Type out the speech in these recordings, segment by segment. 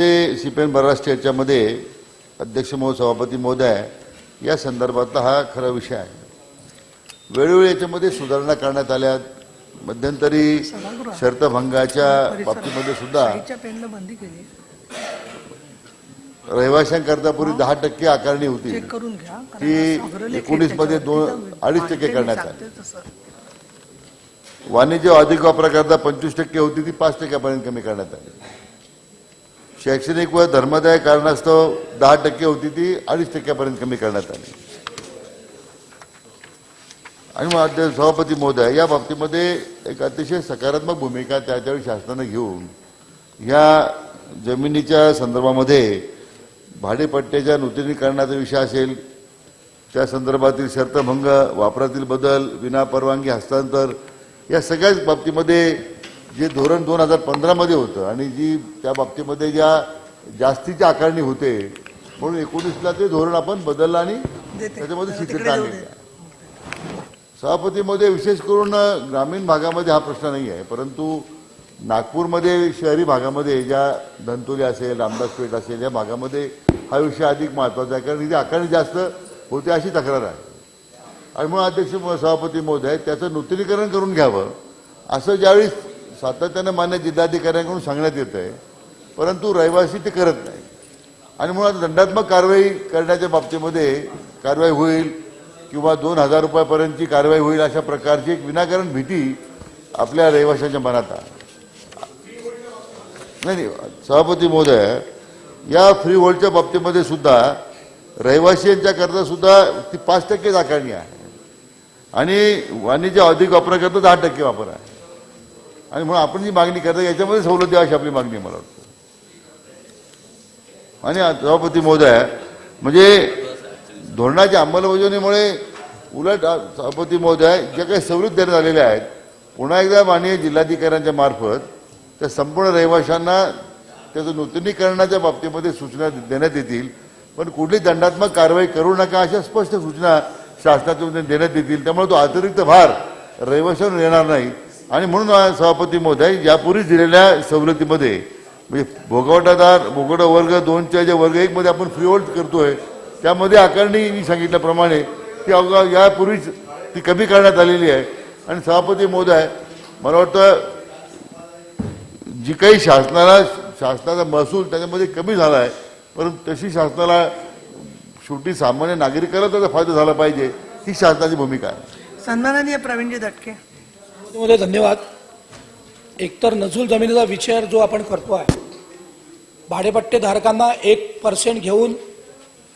CPM Maharashtra याच्यामध्ये अध्यक्ष महोदय सभापती महोदय या संदर्भातला हा खरा विषय आहे। वेळोवेळी याच्यामध्ये सुधारणा करण्यात आल्या। मध्यंतरी शर्तभंगाच्या बाबतीमध्ये सुद्धा रहिवाशांकरता पूर्वी 10% आकारणी होती ती 19 मध्ये 2.5% करण्यात आली। वाणिज्य अधिक वापराकरता 25% होती ती 5% पर्यंत कमी करण्यात आली। शैक्षणिक व धर्मदाय कारणास्तव 10% होती ती 2.5% पर्यंत कमी करण्यात आली। आणि मग सभापती महोदय या बाबतीमध्ये एक अतिशय सकारात्मक भूमिका त्यावेळी शासनाने घेऊन या जमिनीच्या संदर्भामध्ये भाडेपट्ट्याच्या नूतनीकरणाचा विषय असेल, त्या संदर्भातील शर्तभंग, वापरातील बदल, विना परवानगी हस्तांतर या सगळ्याच बाबतीमध्ये जे धोरण 2015 मध्ये होतं आणि जी त्या बाबतीमध्ये ज्या जास्तीची आकारणी होते म्हणून 19ला ते धोरण आपण बदललं आणि त्याच्यामध्ये शिथिलता आणली। सभापती महोदय विशेष करून ग्रामीण भागामध्ये हा प्रश्न नाही आहे, परंतु नागपूरमध्ये शहरी भागामध्ये ज्या धंतोली असेल, रामदासपेठ असेल या भागामध्ये हा विषय अधिक महत्त्वाचा आहे, कारण इथे आकारणी जास्त होते अशी तक्रार आहे। आणि म्हणून अध्यक्ष सभापती महोदय त्याचं नूतनीकरण करून घ्यावं असं ज्यावेळी सातत्याने मान्य जिल्हाधिकाऱ्यांकडून सांगण्यात येत आहे, परंतु रहिवासी ते करत नाही। आणि म्हणून दंडात्मक कारवाई करण्याच्या बाबतीमध्ये कारवाई होईल किंवा 2000 रुपयापर्यंतची कारवाई होईल अशा प्रकारची एक विनाकारण भीती आपल्या रहिवाशांच्या मनात आहे। नाही सभापती महोदय या फ्री होल्डच्या बाबतीमध्ये सुद्धा रहिवाशांच्या करता सुद्धा ती 5% आकारणी आहे आणि वाणिज्य अधिक वापराकरता 10% वापर आहे। आणि म्हणून आपण जी मागणी करता याच्यामध्ये सवलत द्यावी अशी आपली मागणी मला वाटतं। आणि सभापती महोदय म्हणजे धोरणाच्या अंमलबजावणीमुळे उलट सभापती महोदय ज्या काही सवलत देण्यात आलेल्या आहेत पुन्हा एकदा माननीय जिल्हाधिकाऱ्यांच्या मार्फत त्या संपूर्ण रहिवाशांना त्याचं नूतनीकरणाच्या बाबतीमध्ये सूचना देण्यात येतील, पण कुठली दंडात्मक कारवाई करू नका अशा स्पष्ट सूचना शासनातून देण्यात येतील। त्यामुळे तो अतिरिक्त भार रहिवाशांवर येणार नाही। आणि म्हणून सभापती महोदय यापूर्वी दिलेल्या सवलतीमध्ये म्हणजे भोगवटा वर्ग 2च्या जे वर्ग 1 मध्ये आपण फ्री होल्ड करतोय त्यामध्ये आकारणी मी सांगितल्याप्रमाणे ती यापूर्वीच ती कमी करण्यात आलेली आहे। आणि सभापती महोदय मला वाटतं जी काही शासनाचा महसूल त्याच्यामध्ये कमी झाला आहे, परंतु तशी शासनाला शेवटी सामान्य नागरिकाला त्याचा फायदा झाला पाहिजे ही शासनाची भूमिका आहे। सन्माननीय प्रवीणजी दटके महोदय धन्यवाद। एकतर नजूल जमिनीचा विचार जो आपण करतो आहे, भाडेपट्टे धारकांना 1% घेऊन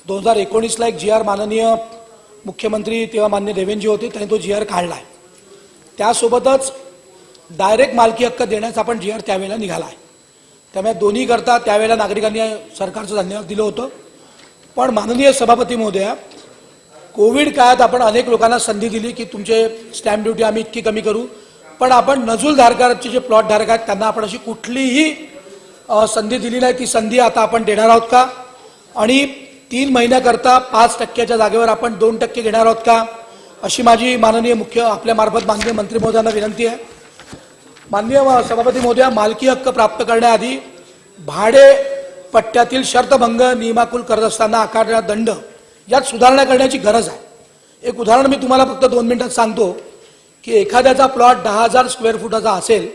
2019ला एक GR माननीय मुख्यमंत्री तेव्हा मान्य देवेंद्रजी होते त्यांनी तो GR काढला आहे। त्यासोबतच डायरेक्ट मालकी हक्क देण्याचा आपण GR त्यावेळेला निघाला आहे। त्यामुळे दोन्ही करता त्यावेळेला नागरिकांनी सरकारचं धन्यवाद दिलं होतं। पण माननीय सभापती महोदय कोविड काळात आपण अनेक लोकांना संधी दिली की तुमचे स्टॅम्प ड्युटी आम्ही इतकी कमी करू, पण आपण नजूल धारकाचे जे प्लॉट धारक आहेत त्यांना आपण अशी कुठलीही संधी दिली नाही। ती संधी आता आपण देणार आहोत का? आणि 3 महिन्याकरता 5%च्या जागेवर आपण 2% घेणार आहोत का, अशी माझी माननीय आपल्या मार्फत माननीय मंत्री महोदयांना विनंती आहे। माननीय सभापती महोदय मालकी हक्क प्राप्त करण्याआधी भाडे पट्ट्यातील शर्तभंग नियमाकुल करत असताना आकारण्यात दंड यात सुधारणा करण्याची गरज आहे। एक उदाहरण मी तुम्हाला फक्त 2 मिनिटात सांगतो की एखाद्याचा प्लॉट 10,000 स्क्वेअर फुटाचा असेल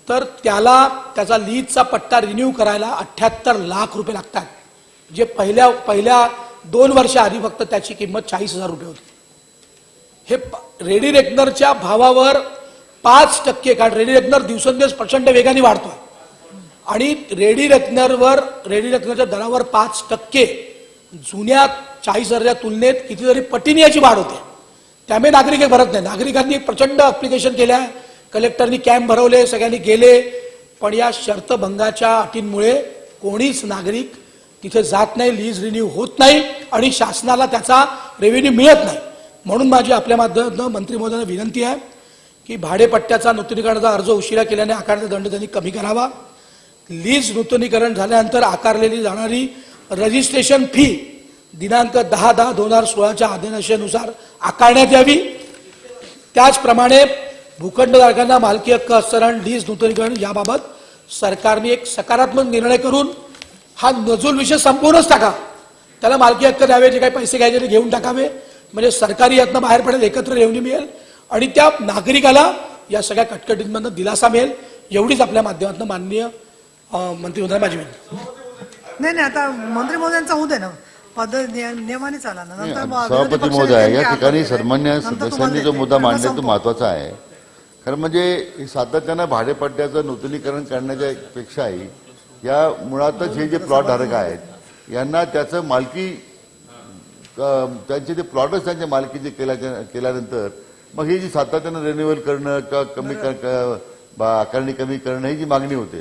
तर त्याला त्याचा लीजचा पट्टा रिन्यू करायला 78 लाख रुपये लागतात, जे पहिल्या 2 वर्षाआधी फक्त त्याची किंमत 40,000 रुपये होती। हे रेडी रेकनरच्या भावावर 5%, कारण रेडी रेकनर दिवसेंदिवस प्रचंड वेगाने वाढतोय आणि रेडी रेकनरच्या दरावर 5% जुन्या 40,000च्या तुलनेत कितीतरी पटीने याची वाढ होते। त्यामुळे नागरिक हे भरत नाही। नागरिकांनी प्रचंड ऍप्लिकेशन केल्या, कलेक्टरनी कॅम्प भरवले, सगळ्यांनी गेले, पण या शर्तभंगाच्या अटींमुळे कोणीच नागरिक तिथे जात नाही, लीज रिन्यू होत नाही आणि शासनाला त्याचा रेव्हेन्यू मिळत नाही। म्हणून माझी आपल्या माध्यमातून मंत्री महोदयांना विनंती आहे की भाडेपट्ट्याचा नूतनीकरणाचा अर्ज उशिरा केल्याने आकारलेला दंड त्यांनी कमी करावा। लीज नूतनीकरण झाल्यानंतर आकारलेली जाणारी रजिस्ट्रेशन फी दिनांक 10/10/2016च्या आदेशानुसार आकारण्यात यावी। त्याचप्रमाणे भूखंडधारकांना मालकी हक्क हस्तांतरण, लीज नूतनीकरण याबाबत सरकारने एक सकारात्मक निर्णय करून हा नजूल विषय संपूर्णच टाका, त्याला मालकी हक्क द्यावे, जे काही पैसे घ्यायचे ते घेऊन टाकावे, म्हणजे सरकारी यातनं बाहेर पडेल, एकत्र रेव्हन्यू मिळेल आणि त्या नागरिकाला या सगळ्या कटकटींमधून दिलासा मिळेल. एवढीच आपल्या माध्यमातून माननीय मंत्री महोदय माझी विनंती. नाही आता मंत्री महोदयांचा होऊ दे ना, नियमाने चाला ना. नंतर सभापती महोदय, या ठिकाणी सन्मान्य सदस्यांनी जो मुद्दा मांडला तो महत्वाचा आहे. खरं म्हणजे हे सातत्यानं भाडेपट्ट्याचं नूतनीकरण करण्याच्या पेक्षाही या मुळातच हे जे प्लॉट धारक आहेत यांना त्याचं मालकी त्यांचे ते प्लॉटच त्यांच्या मालकीचे केल्यानंतर मग ही जी सातत्यानं रिन्युअल करणं का कमी आकारणी कमी करणं ही जी मागणी होते,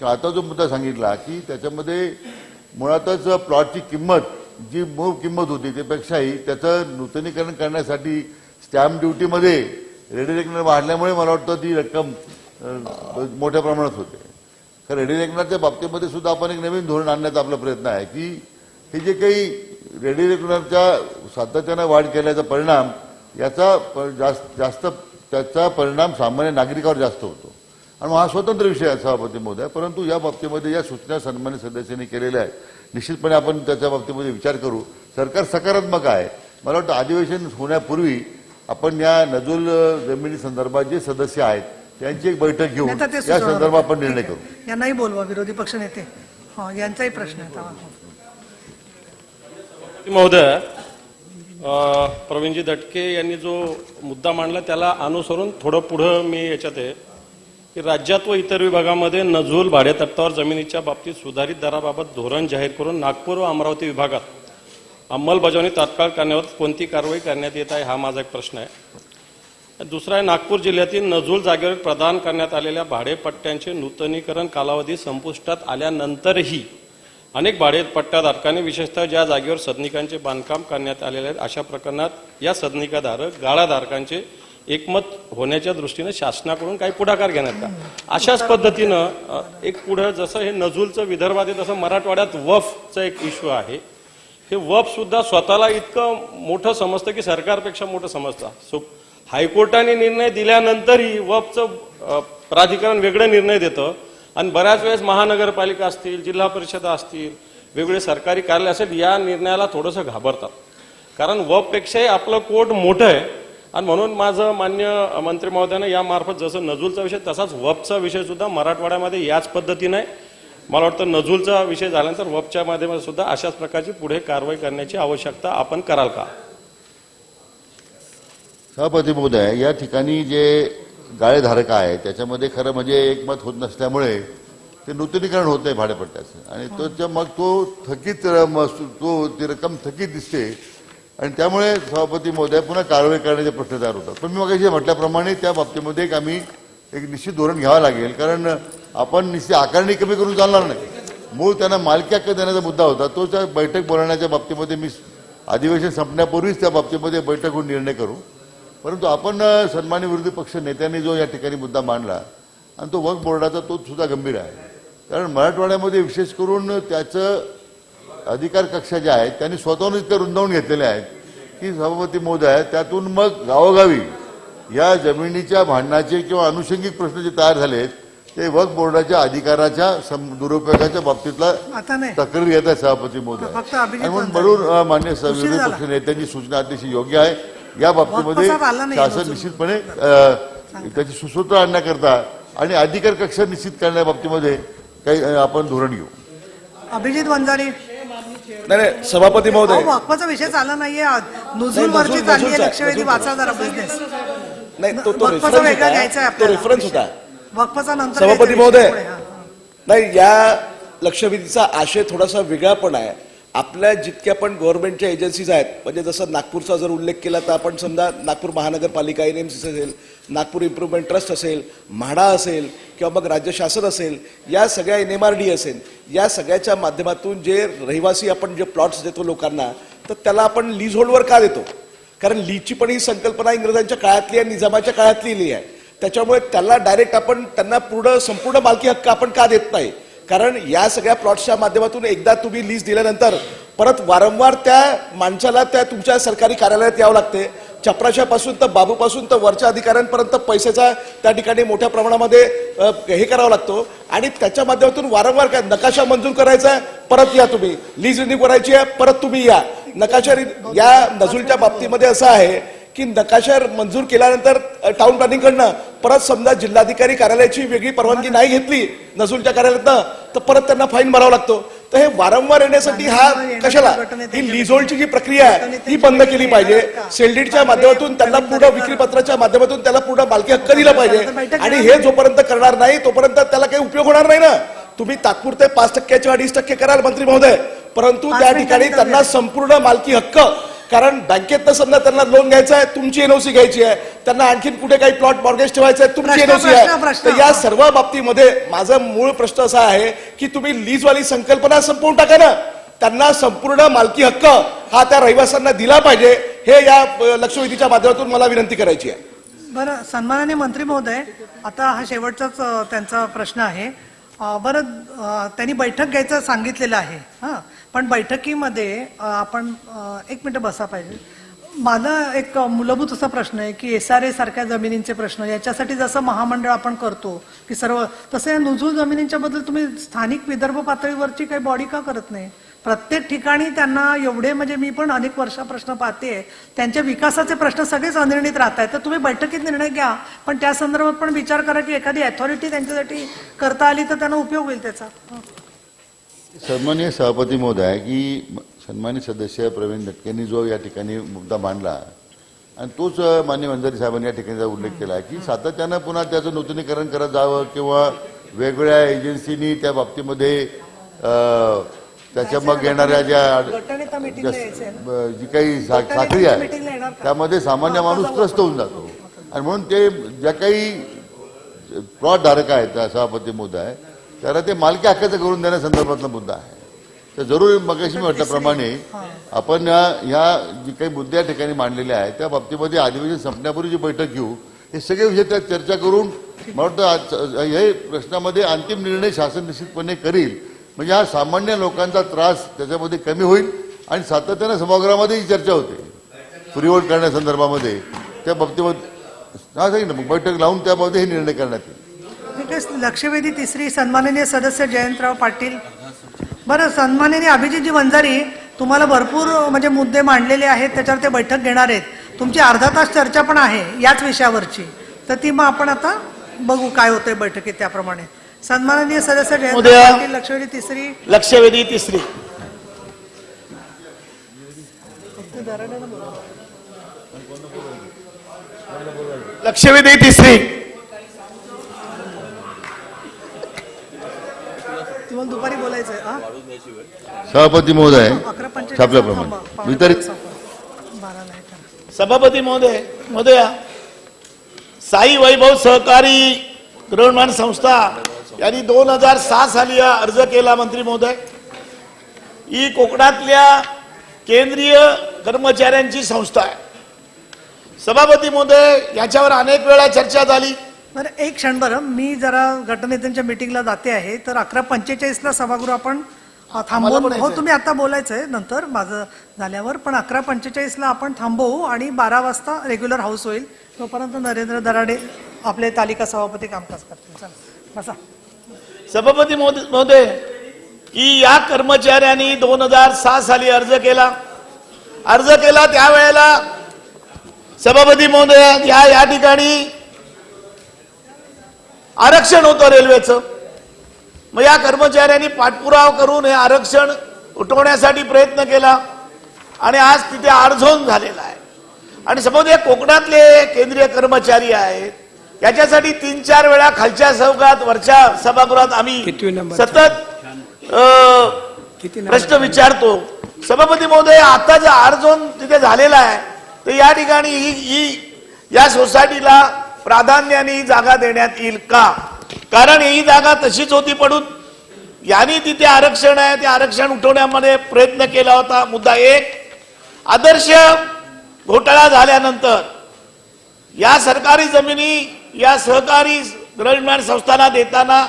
आता जो मुद्दा सांगितला की त्याच्यामध्ये मुळातच प्लॉटची किंमत जी मूळ किंमत होती त्यापेक्षाही त्याचं नूतनीकरण करण्यासाठी स्टॅम्प ड्युटीमध्ये रेडी रेकनर वाढल्यामुळे मला वाटतं ती रक्कम मोठ्या प्रमाणात होते. कारण रेडी रेकनरच्या बाबतीमध्ये सुद्धा आपण एक नवीन धोरण आणण्याचा आपला प्रयत्न आहे की हे जे काही रेडी रेकनरच्या सातत्यानं वाढ केल्याचा परिणाम याचा जास्त त्याचा परिणाम सामान्य नागरिकावर जास्त होतो आणि हा स्वतंत्र विषय आहे सभापती महोदय. परंतु या बाबतीमध्ये या सूचना सन्मान्य सदस्यांनी केलेल्या आहेत, निश्चितपणे आपण त्याच्या बाबतीमध्ये विचार करू. सरकार सकारात्मक आहे. मला वाटतं अधिवेशन होण्यापूर्वी आपण या नजूल जमिनी संदर्भात जे सदस्य आहेत त्यांची एक बैठक घेऊन या संदर्भात आपण निर्णय करू. यांनाही बोलवा, विरोधी पक्ष नेते यांचाही प्रश्न आहे. महोदय, प्रवीणजी दटके यांनी जो मुद्दा मांडला त्याला अनुसरून थोडं पुढं मी याच्यात आहे की राज्यात व इतर विभागामध्ये नजूल भाडेतत्त्वावर जमिनीच्या बाबतीत सुधारित दराबाबत धोरण जाहीर करून नागपूर व अमरावती विभागात अंमलबजावणी तात्काळ करण्यावर कोणती कारवाई करण्यात येत आहे, हा माझा एक प्रश्न आहे. दुसरा आहे, नागपूर जिल्ह्यातील नजूल जागेवर प्रदान करण्यात आलेल्या भाडेपट्ट्यांचे नूतनीकरण कालावधी संपुष्टात आल्यानंतरही अनेक भाडेपट्ट्याधारकांनी विशेषतः ज्या जागेवर सदनिकांचे बांधकाम करण्यात आलेले आहेत अशा प्रकरणात या सदनिकाधारक गाळाधारकांचे एकमत होण्याच्या दृष्टीने शासनाकडून काही पुढाकार घेण्यात का? अशाच पद्धतीनं एक पुढे जसं हे नजूलचं विदर्भात आहे तसं मराठवाड्यात वफचं एक इश्यू आहे. हे वफ सुद्धा स्वतःला इतकं मोठं समजतं की सरकारपेक्षा मोठं समजतं. सो हायकोर्टाने निर्णय दिल्यानंतरही वफचं प्राधिकरण वेगळे निर्णय देतं आणि बऱ्याच वेळेस महानगरपालिका असतील, जिल्हा परिषदा असतील, वेगळे सरकारी कार्यालय असेल या निर्णयाला थोडंसं घाबरतात. कारण वफपेक्षाही आपलं कोर्ट मोठं आहे आणि म्हणून माझं मान्य मंत्री महोदयानं यामार्फत जसं नजूलचा विषय तसाच वफचा विषय सुद्धा मराठवाड्यामध्ये याच पद्धतीने आहे. मला वाटतं नजूलचा विषय झाल्यानंतर वफच्या माध्यमातून सुद्धा अशाच प्रकारची पुढे कारवाई करण्याची आवश्यकता आपण कराल का? सभापती महोदय, या ठिकाणी जे गाळेधारक आहे त्याच्यामध्ये खरं म्हणजे एकमत होत नसल्यामुळे ते नूतनीकरण होत नाही भाडेपट्ट्याचं आणि मग तो थकीत ती रक्कम थकीत दिसते आणि त्यामुळे सभापती महोदय पुन्हा कारवाई करण्याचे प्रश्न तयार होतात. पण मी मग म्हटल्याप्रमाणे त्या बाबतीमध्ये आम्ही एक निश्चित धोरण घ्यावं लागेल. कारण आपण निश्चित आकारणी कमी करून चालणार नाही. मूळ त्यांना मालकी हक्क देण्याचा मुद्दा होता तो त्या बैठक बोलवण्याच्या बाबतीमध्ये मी अधिवेशन संपण्यापूर्वीच त्या बाबतीमध्ये बैठक होऊन निर्णय करू. परंतु आपण सन्मान्य विरोधी पक्ष नेत्यांनी जो या ठिकाणी मुद्दा मांडला आणि तो वक्फ बोर्डाचा तो सुद्धा गंभीर आहे. कारण मराठवाड्यामध्ये विशेष करून त्याचं अधिकार कक्षा ज्या आहेत त्यांनी स्वतःहून इतकं रुंदावून घेतलेले आहेत की सभापती महोदय त्यातून मग गावोगावी या जमिनीच्या भांडणाचे किंवा अनुषंगिक प्रश्न जे तयार झालेत ते वक्फ बोर्डाच्या अधिकाराच्या दुरुपयोगाच्या बाबतीतला तक्रार येत आहे सभापती महोदय. आणि म्हणून मान्य विरोधी पक्ष नेत्यांची सूचना अतिशय योग्य आहे. या बाबतीमध्ये शासन निश्चितपणे त्याची सुसूत्र आणण्याकरता आणि अधिकार कक्षा निश्चित करण्या बाबतीमध्ये काही आपण धोरण घेऊ. अभिजित वंजारी. नाही सभापती महोदय, वक्फाचा विषय चालला नाहीये, नजूल वरची चालली आहे लक्षवेधी वाचा जरा बिझनेस. नाही तो वक्फाचा वेगळा घ्यायचा आहे आपल्याला. रेफरन्स होता वक्फाचा नंतर सभापती महोदय. नाही या लक्षवेधीचा आशय थोडासा वेगळा पण आहे. आपल्या जितक्या पण गव्हर्नमेंटच्या एजन्सीज आहेत म्हणजे जसं नागपूरचा जर उल्लेख केला तर आपण समजा नागपूर महानगरपालिका NMC असेल, नागपूर इम्प्रुव्हमेंट ट्रस्ट असेल, म्हाडा असेल किंवा मग राज्य शासन असेल, या सगळ्या NMRD असेल, या सगळ्याच्या माध्यमातून जे रहिवासी आपण जे प्लॉट्स देतो लोकांना तर त्याला आपण लीज होल्डवर का देतो? कारण लीजची पण ही संकल्पना इंग्रजांच्या काळातली आणि निजामाच्या काळातली आहे. त्याच्यामुळे त्याला डायरेक्ट आपण त्यांना संपूर्ण मालकी हक्क आपण का देत नाही? कारण या सगळ्या प्लॉट्सच्या माध्यमातून एकदा तुम्ही लीज दिल्यानंतर परत वारंवार त्या माणसाला त्या तुमच्या सरकारी कार्यालयात यावं लागते, चपराशापासून तर बाबूपासून तर वरच्या अधिकाऱ्यांपर्यंत पैशाचा त्या ठिकाणी मोठ्या प्रमाणामध्ये हे करावा लागतो आणि त्याच्या माध्यमातून वारंवार काय नकाशा मंजूर करायचा आहे, परत या तुम्ही, लीज रिन्यू करायची आहे, परत तुम्ही या. नकाशा या नजूलच्या बाबतीमध्ये असं आहे की नकाशा मंजूर केल्यानंतर टाउन प्लॅनिंगकडनं परत समजा जिल्हाधिकारी कार्यालयाची वेगळी परवानगी नाही घेतली नजूलच्या कार्यालयातनं तर परत त्यांना फाईन भरावा लागतो. तर हे वारंवार येण्यासाठी हा कशाला ही लीजहोल्डची जी प्रक्रिया आहे ती बंद केली पाहिजे. सेलडीडच्या माध्यमातून त्यांना पूर्ण विक्रीपत्राच्या माध्यमातून त्याला पूर्ण मालकी हक्क दिला पाहिजे आणि हे जोपर्यंत करणार नाही तोपर्यंत त्याला काही उपयोग होणार नाही ना. तुम्ही तात्पुरते 5% 2.5% कराल मंत्री महोदय, परंतु त्या ठिकाणी त्यांना संपूर्ण मालकी हक्क, कारण बँकेतनं समजा त्यांना लोन घ्यायचं आहे, तुमची एनओसी घ्यायची आहे, त्यांना आणखीन कुठे काही प्लॉट मॉर्गेज ठेवायचं आहे, तुमची एनओसी आहे. तर या सर्व बाबतीमध्ये माझा मूळ प्रश्न असा आहे की तुम्ही लीजवाली संकल्पना संपवून टाका ना. त्यांना संपूर्ण मालकी हक्क हा त्या रहिवाशांना दिला पाहिजे, हे या लक्षवेधीच्या माध्यमातून मला विनंती करायची आहे. बरं, सन्माननीय मंत्री महोदय, आता हा शेवटचाच त्यांचा प्रश्न आहे. बरं, त्यांनी बैठक घ्यायचं सांगितलेलं आहे, हां, पण बैठकीमध्ये आपण एक मिनिट बसा पाहिजे. माझा एक मूलभूत असा प्रश्न आहे की SRA सारख्या जमिनींचे प्रश्न याच्यासाठी जसं महामंडळ आपण करतो की सर्व, तसं या नुजूल जमिनींच्या बद्दल तुम्ही स्थानिक विदर्भ पातळीवरची काही बॉडी का करत नाही? प्रत्येक ठिकाणी त्यांना एवढे, म्हणजे मी पण अनेक वर्षा प्रश्न पाहते, त्यांच्या विकासाचे प्रश्न सगळेच अनिर्णित राहत आहेत. तर तुम्ही बैठकीत निर्णय घ्या, पण त्या संदर्भात पण विचार करा की एखादी अथॉरिटी त्यांच्यासाठी करता आली तर त्यांना उपयोग होईल त्याचा. सन्माननीय सभापती महोदय, की सन्मानित सदस्य प्रवीण दटकेंनी जो या ठिकाणी मुद्दा मांडला आणि तोच माननीय वंजारी साहेबांनी या ठिकाणी उल्लेख केला की सातत्यानं पुन्हा त्याचं नूतनीकरण करत जावं किंवा वेगवेगळ्या एजन्सीनी त्या बाबतीमध्ये त्याच्या मग येणाऱ्या जी काही साखळी आहे त्यामध्ये सामान्य माणूस त्रस्त होऊन जातो आणि म्हणून ते ज्या काही प्लॉट धारक आहेत सभापती मुद्दा आहे त्याला ते मालकी हक्काचं करून देण्यासंदर्भातला मुद्दा आहे. तर जरूर मगाशी मी म्हटल्याप्रमाणे आपण ह्या जी काही मुद्दे या ठिकाणी मांडलेले आहेत त्या बाबतीमध्ये अधिवेशन संपण्यापूर्वी जी बैठक घेऊ, हे सगळे विषय त्यात चर्चा करून मला वाटतं हे प्रश्नामध्ये अंतिम निर्णय शासन निश्चितपणे करील. म्हणजे हा सामान्य लोकांचा त्रास त्याच्यामध्ये कमी होईल आणि सातत्यानं सभागृहामध्ये ही चर्चा होते फ्रीहोल्ड करण्यासंदर्भामध्ये, त्या बाबतीमध्ये हा सांगितलं मग बैठक लावून त्याबाबतीत हे निर्णय करण्यात येईल. लक्षवेधी तिसरी, सन्माननीय सदस्य जयंतराव पाटील. बरं, सन्माननीय अभिजितजी वंजारी, तुम्हाला भरपूर म्हणजे मुद्दे मांडलेले आहेत, त्याच्यावर ते बैठक घेणार आहेत. तुमची अर्धा तास चर्चा पण आहे याच विषयावरची, तर ती मग आपण आता बघू काय होतंय बैठकीत त्याप्रमाणे. सन्माननीय सदस्य जयंतराव पाटील, लक्षवेधी तिसरी. लक्षवेधी तिसरी. लक्षवेधी तिसरी. तुम्हाला दुपारी बोलायचंय. सभापती महोदय, 11:45 छापल्याप्रमाणे वितरित. सभापती महोदया, साई वैभव सहकारी गृहनिर्माण संस्था यांनी 2006 साली अर्ज केला. मंत्री महोदय, ही कोकणातल्या केंद्रीय कर्मचाऱ्यांची संस्था आहे. सभापती महोदय, याच्यावर अनेक वेळा चर्चा झाली. बरं, एक क्षण. बरं, मी जरा गटनेत्यांच्या मिटिंगला जाते आहे, तर 11:45 सभागृह आपण थांबवून. हो, तुम्ही आता बोलायचंय नंतर माझं झाल्यावर, पण 11:45 आपण थांबवू आणि 12 वाजता रेग्युलर हाऊस होईल. तोपर्यंत नरेंद्र दराडे आपले तालिका सभापती कामकाज करतील. चला बसा. सभापती महोदय, की या कर्मचाऱ्यांनी 2006 साली अर्ज केला त्यावेळेला सभापती महोदय या ठिकाणी आरक्षण होतं रेल्वेचं. मग या कर्मचाऱ्यांनी पाठपुरावा करून हे आरक्षण उठवण्यासाठी प्रयत्न केला आणि आज तिथे आडझोन झालेला आहे. आणि सभापती, कोकणातले केंद्रीय कर्मचारी आहेत, याच्यासाठी 3-4 वेळा खालच्या चौकात वरच्या सभागृहात आम्ही सतत प्रश्न विचारतो. सभापती महोदय, आता जर आडझोन तिथे झालेला आहे तर या ठिकाणी या सोसायटीला प्राधान्याने जागा देण्यात येईल का? कारण ही जागा तशीच होती पडून. यांनी तिथे आरक्षण आहे, ते आरक्षण उठवण्यामध्ये प्रयत्न केला होता. मुद्दा एक, आदर्श घोटाळा झाल्यानंतर या सरकारी जमिनी या सहकारी गृहनिर्माण संस्थांना देताना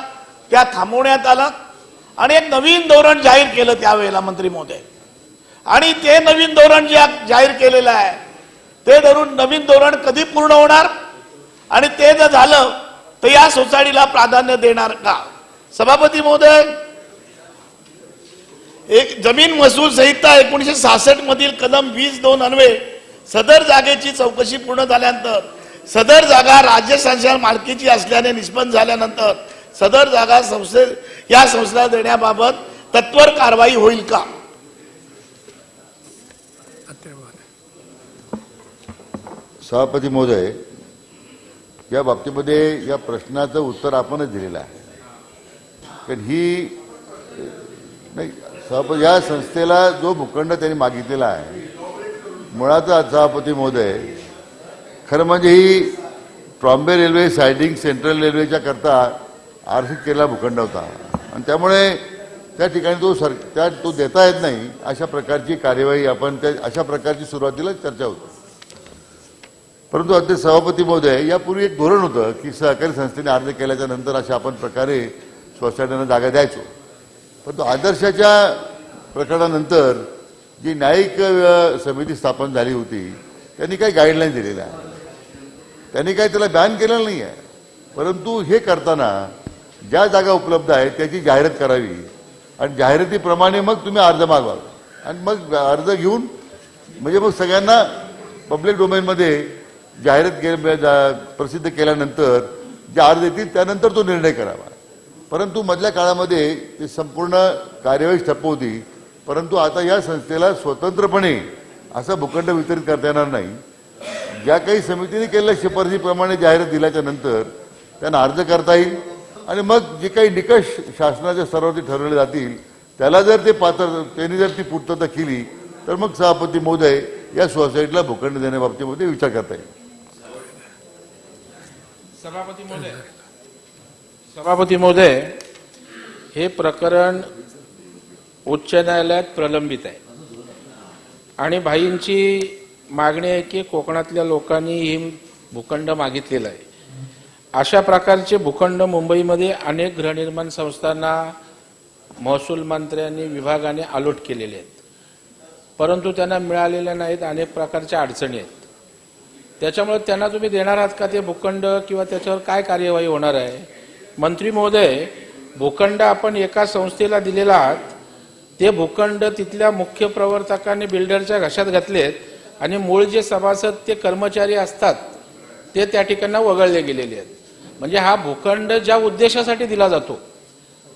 त्या थांबवण्यात आला आणि एक नवीन धोरण जाहीर केलं त्यावेळेला मंत्री महोदय. आणि ते नवीन धोरण जे जाहीर केलेलं आहे ते धरून नवीन धोरण कधी पूर्ण होणार आणि ते जर झालं तर या सोसायटीला प्राधान्य देणार का? सभापती महोदय, एक जमीन महसूल संहिता 1966 मधील कलम 20(2) अन्वये सदर जागेची चौकशी पूर्ण झाल्यानंतर सदर जागा राज्य शासन मालकीची असल्याने निष्पन्न झाल्यानंतर सदर जागा या संस्थेला देण्याबाबत तत्वर कारवाई होईल का? सभापती महोदय, या बाबतीमध्ये या प्रश्नाचं उत्तर आपणच दिलेलं आहे. कारण ही नाही सभापती, या संस्थेला जो भूखंड त्यांनी मागितलेला आहे मुळातच सभापती महोदय, खरं म्हणजे ही ट्रॉम्बे रेल्वे सायडिंग सेंट्रल रेल्वेच्या करता आरक्षित केलेला भूखंड होता आणि त्यामुळे त्या ठिकाणी तो देता येत नाही अशा प्रकारची कार्यवाही आपण अशा प्रकारची सुरुवातीला चर्चा होती. परंतु अध्यक्ष सभापती महोदय, यापूर्वी एक धोरण होतं की सहकारी संस्थेने अर्ज केल्याच्या नंतर अशा आपण प्रकारे सोसायट्यांना जागा द्यायचो. परंतु आदर्शाच्या प्रकरणानंतर जी न्यायिक समिती स्थापन झाली होती त्यांनी काही गाईडलाईन दिलेल्या आहे. त्यांनी काही त्याला बॅन केलेलं नाही आहे. परंतु हे करताना ज्या जागा उपलब्ध आहेत त्याची जाहिरात करावी आणि जाहिरातीप्रमाणे मग तुम्ही अर्ज मागवा आणि मग अर्ज घेऊन म्हणजे मग सगळ्यांना पब्लिक डोमेनमध्ये जाहिरात प्रसिद्ध केल्यानंतर जे अर्ज येतील त्यानंतर तो निर्णय करावा. परंतु मधल्या काळामध्ये ती संपूर्ण कार्यवाही ठप्प होती. परंतु आता या संस्थेला स्वतंत्रपणे असं भूखंड वितरित करता येणार नाही. ज्या काही समितीने केलेल्या शिफारशीप्रमाणे जाहिरात दिल्याच्या नंतर त्यांना अर्ज करता येईल आणि मग जे काही निकष शासनाच्या स्तरावरती ठरवले जातील त्याला जर त्यांनी जर ती पूर्तता केली तर मग सभापती महोदय या सोसायटीला भूखंड देण्याबाबतीमध्ये विचार करता येईल. सभापती महोदय, हे प्रकरण उच्च न्यायालयात प्रलंबित आहे आणि भाईंची मागणी आहे की कोकणातल्या लोकांनी ही भूखंड मागितलेला आहे. अशा प्रकारचे भूखंड मुंबईमध्ये अनेक गृहनिर्माण संस्थांना महसूल मंत्र्यांनी विभागाने अलॉट केलेले आहेत, परंतु त्यांना मिळालेल्या नाहीत. अनेक प्रकारच्या अडचणी आहेत. त्याच्यामुळे त्यांना तुम्ही देणार आहात का ते भूखंड किंवा त्याच्यावर काय कार्यवाही होणार आहे? मंत्री महोदय, भूखंड आपण एका संस्थेला दिलेला आहात, ते भूखंड तिथल्या मुख्य प्रवर्तकांनी बिल्डरच्या घशात घातलेत आणि मूळ जे सभासद ते कर्मचारी असतात ते त्या ठिकाणी वगळले गेलेले आहेत. म्हणजे हा भूखंड ज्या उद्देशासाठी दिला जातो,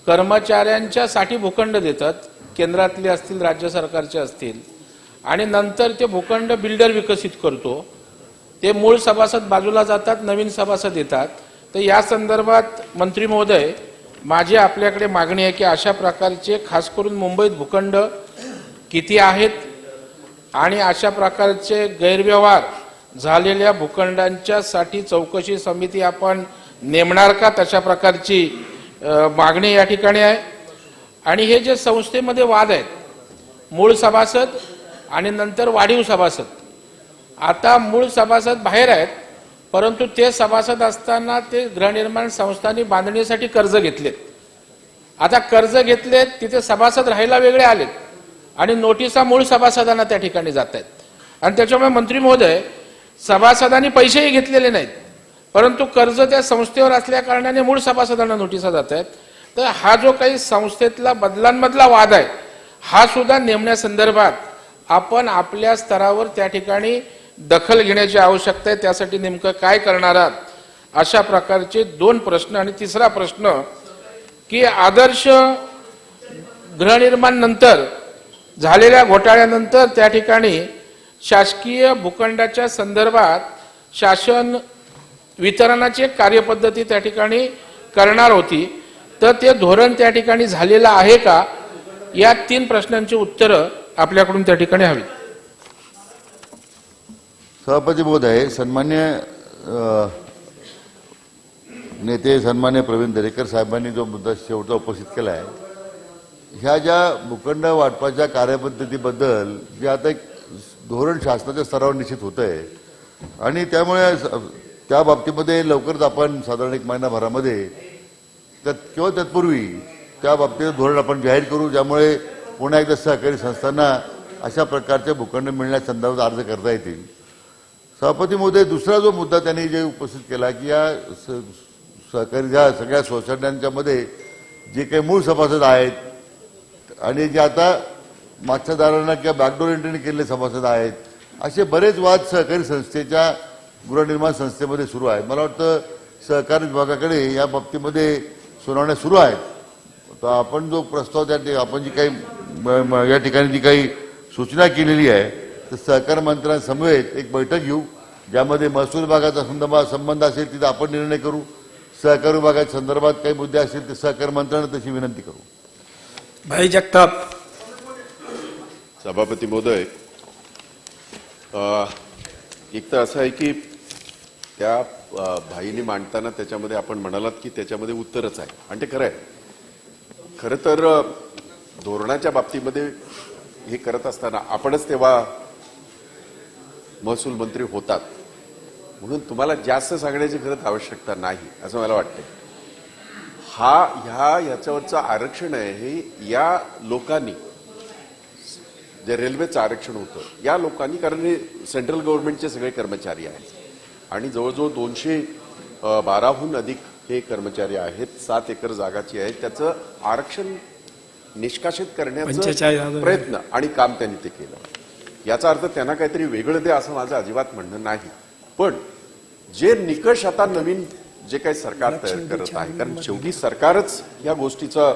कर्मचाऱ्यांच्यासाठी भूखंड देतात, केंद्रातले असतील राज्य सरकारचे असतील, आणि नंतर ते भूखंड बिल्डर विकसित करतो. ते मूळ सभासद बाजूला जातात, नवीन सभासद येतात. तर या संदर्भात मंत्री महोदय, माझी आपल्याकडे मागणी आहे की अशा प्रकारचे खास करून मुंबईत भूखंड किती आहेत आणि अशा प्रकारचे गैरव्यवहार झालेल्या भूखंडांच्या साठी चौकशी समिती आपण नेमणार का? तशा प्रकारची मागणी या ठिकाणी आहे. आणि हे जे संस्थेमध्ये वाद आहेत, मूळ सभासद आणि नंतर वाढीव सभासद, आता मूळ सभासद बाहेर आहेत, परंतु ते सभासद असताना ते गृहनिर्माण संस्थांनी बांधणीसाठी कर्ज घेतलेत. आता कर्ज घेतलेत, तिथे सभासद राहायला वेगळे आलेत आणि नोटिसा मूळ सभासदांना त्या ठिकाणी जात आहेत. आणि त्याच्यामुळे मंत्री महोदय, सभासदांनी पैसेही घेतलेले नाहीत, परंतु कर्ज त्या संस्थेवर असल्या कारणाने मूळ सभासदांना नोटिसा जात आहेत. तर हा जो काही संस्थेतला बदलांमधला वाद आहे, हा सुद्धा नेमण्यासंदर्भात आपण आपल्या स्तरावर त्या ठिकाणी दखल घेण्याची आवश्यकता आहे. त्यासाठी नेमकं काय करणार आहात? अशा प्रकारचे दोन प्रश्न. आणि तिसरा प्रश्न की आदर्श गृहनिर्माण नंतर झालेल्या घोटाळ्यानंतर त्या ठिकाणी शासकीय भूखंडाच्या संदर्भात शासन वितरणाची एक कार्यपद्धती त्या ठिकाणी करणार होती, तर ते धोरण त्या ठिकाणी झालेलं आहे का? या तीन प्रश्नांची उत्तरं आपल्याकडून त्या ठिकाणी हवी. सभापती महोदय, सन्मान्य नेते सन्मान्य प्रवीण दरेकर साहेबांनी जो मुद्दा शेवटचा उपस्थित केला आहे, ह्या ज्या भूखंड वाटपाच्या कार्यपद्धतीबद्दल जे आता एक धोरण शासनाच्या स्तरावर निश्चित होत आहे आणि त्यामुळे त्या बाबतीमध्ये लवकरच आपण साधारण एक महिनाभरामध्ये किंवा तत्पूर्वी त्या बाबतीत धोरण आपण जाहीर करू, ज्यामुळे पुन्हा एकदा सहकारी संस्थांना अशा प्रकारचे भूखंड मिळण्यासंदर्भात अर्ज करता येतील. सभापती महोदय, दुसरा जो मुद्दा त्यांनी जे उपस्थित केला की या सहकारी ज्या सगळ्या सोसायट्यांच्या मध्ये जे काही मूळ सभासद आहेत आणि जे आता मागच्या दारांना किंवा बॅकडोर एंट्रीने केलेले सभासद आहेत, असे बरेच वाद सहकारी संस्थेच्या गृहनिर्माण संस्थेमध्ये सुरू आहेत. मला वाटतं सहकारी विभागाकडे या बाबतीमध्ये सुनावण्या सुरू आहेत. तर आपण जो प्रस्ताव त्या आपण जी काही या ठिकाणी जी काही सूचना केलेली आहे, तर सहकार मंत्र्यांसमवेत एक बैठक घेऊ, ज्यामध्ये महसूल विभागाचा संबंध असेल तिथे आपण निर्णय करू, सहकार विभागाच्या संदर्भात काही मुद्दे असतील ते सहकार मंत्र्यांना तशी विनंती करू. भाई जगताप. सभापती महोदय, एक तर असं आहे की त्या भाईनी मांडताना त्याच्यामध्ये आपण म्हणालात की त्याच्यामध्ये उत्तरच आहे आणि ते खरं आहे. खरं तर धोरणाच्या बाबतीमध्ये हे करत असताना आपणच तेव्हा महसूल मंत्री होतात, म्हणून तुम्हाला जास्त सांगण्याची खरंच आवश्यकता नाही असं मला वाटतं. ह्याच्यावरचं आरक्षण आहे हे या लोकांनी, जे रेल्वेचं आरक्षण होतं या लोकांनी, कारण हे सेंट्रल गव्हर्नमेंटचे सगळे कर्मचारी आहेत आणि जवळजवळ 212हून अधिक हे कर्मचारी आहेत, 7 एकर जागाची आहे, त्याचं आरक्षण निष्कासित करण्याचा प्रयत्न आणि काम त्यांनी ते केलं. याचा अर्थ त्यांना काहीतरी वेगळं द्या असं माझं अजिबात म्हणणं नाही. पण जे निकष आता नवीन जे काही सरकार तयार करत आहे, कारण शेवटी सरकारच या गोष्टीचं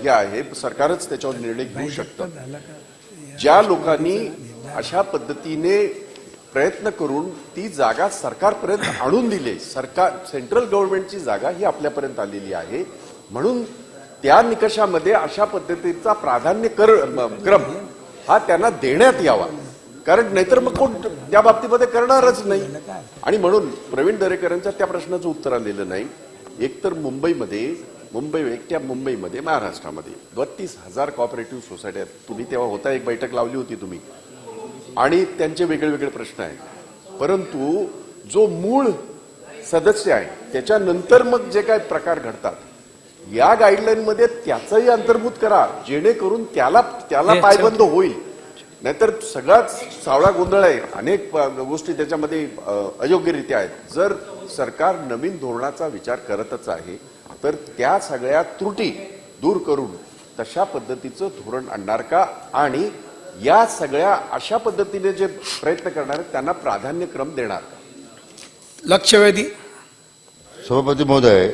हे आहे, सरकारच त्याच्यावर निर्णय घेऊ शकतं. ज्या लोकांनी अशा पद्धतीने प्रयत्न करून ती जागा सरकारपर्यंत आणून दिली, सेंट्रल गव्हर्नमेंटची जागा ही आपल्यापर्यंत आलेली आहे, म्हणून त्या निकषामध्ये अशा पद्धतीचा प्राधान्य क्रम हा त्यांना देण्यात यावा, कारण नाहीतर मग कोण त्या बाबतीमध्ये करणारच नाही. आणि म्हणून प्रवीण दरेकरांच्या त्या प्रश्नाचं उत्तर आलेलं नाही. एकतर एकट्या मुंबईमध्ये महाराष्ट्रामध्ये 32,000 कॉपरेटिव्ह सोसायटी आहेत. तुम्ही तेव्हा होता, एक बैठक लावली होती तुम्ही, आणि त्यांचे वेगळे वेगळे प्रश्न आहेत. परंतु जो मूळ सदस्य आहे त्याच्यानंतर मग जे काही प्रकार घडतात या गाईडलाईनमध्ये त्याचंही अंतर्भूत करा, जेणेकरून त्याला पायबंद होईल. नाहीतर सगळाच सावळा गोंधळ आहे, अनेक गोष्टी त्याच्यामध्ये अयोग्यरित्या आहेत. जर सरकार नवीन धोरणाचा विचार करतच आहे तर त्या सगळ्या त्रुटी दूर करून तशा पद्धतीचं धोरण आणणार का, आणि या सगळ्या अशा पद्धतीने जे प्रयत्न करणार आहेत त्यांना प्राधान्यक्रम देणार का? लक्षवेधी. सभापती महोदय,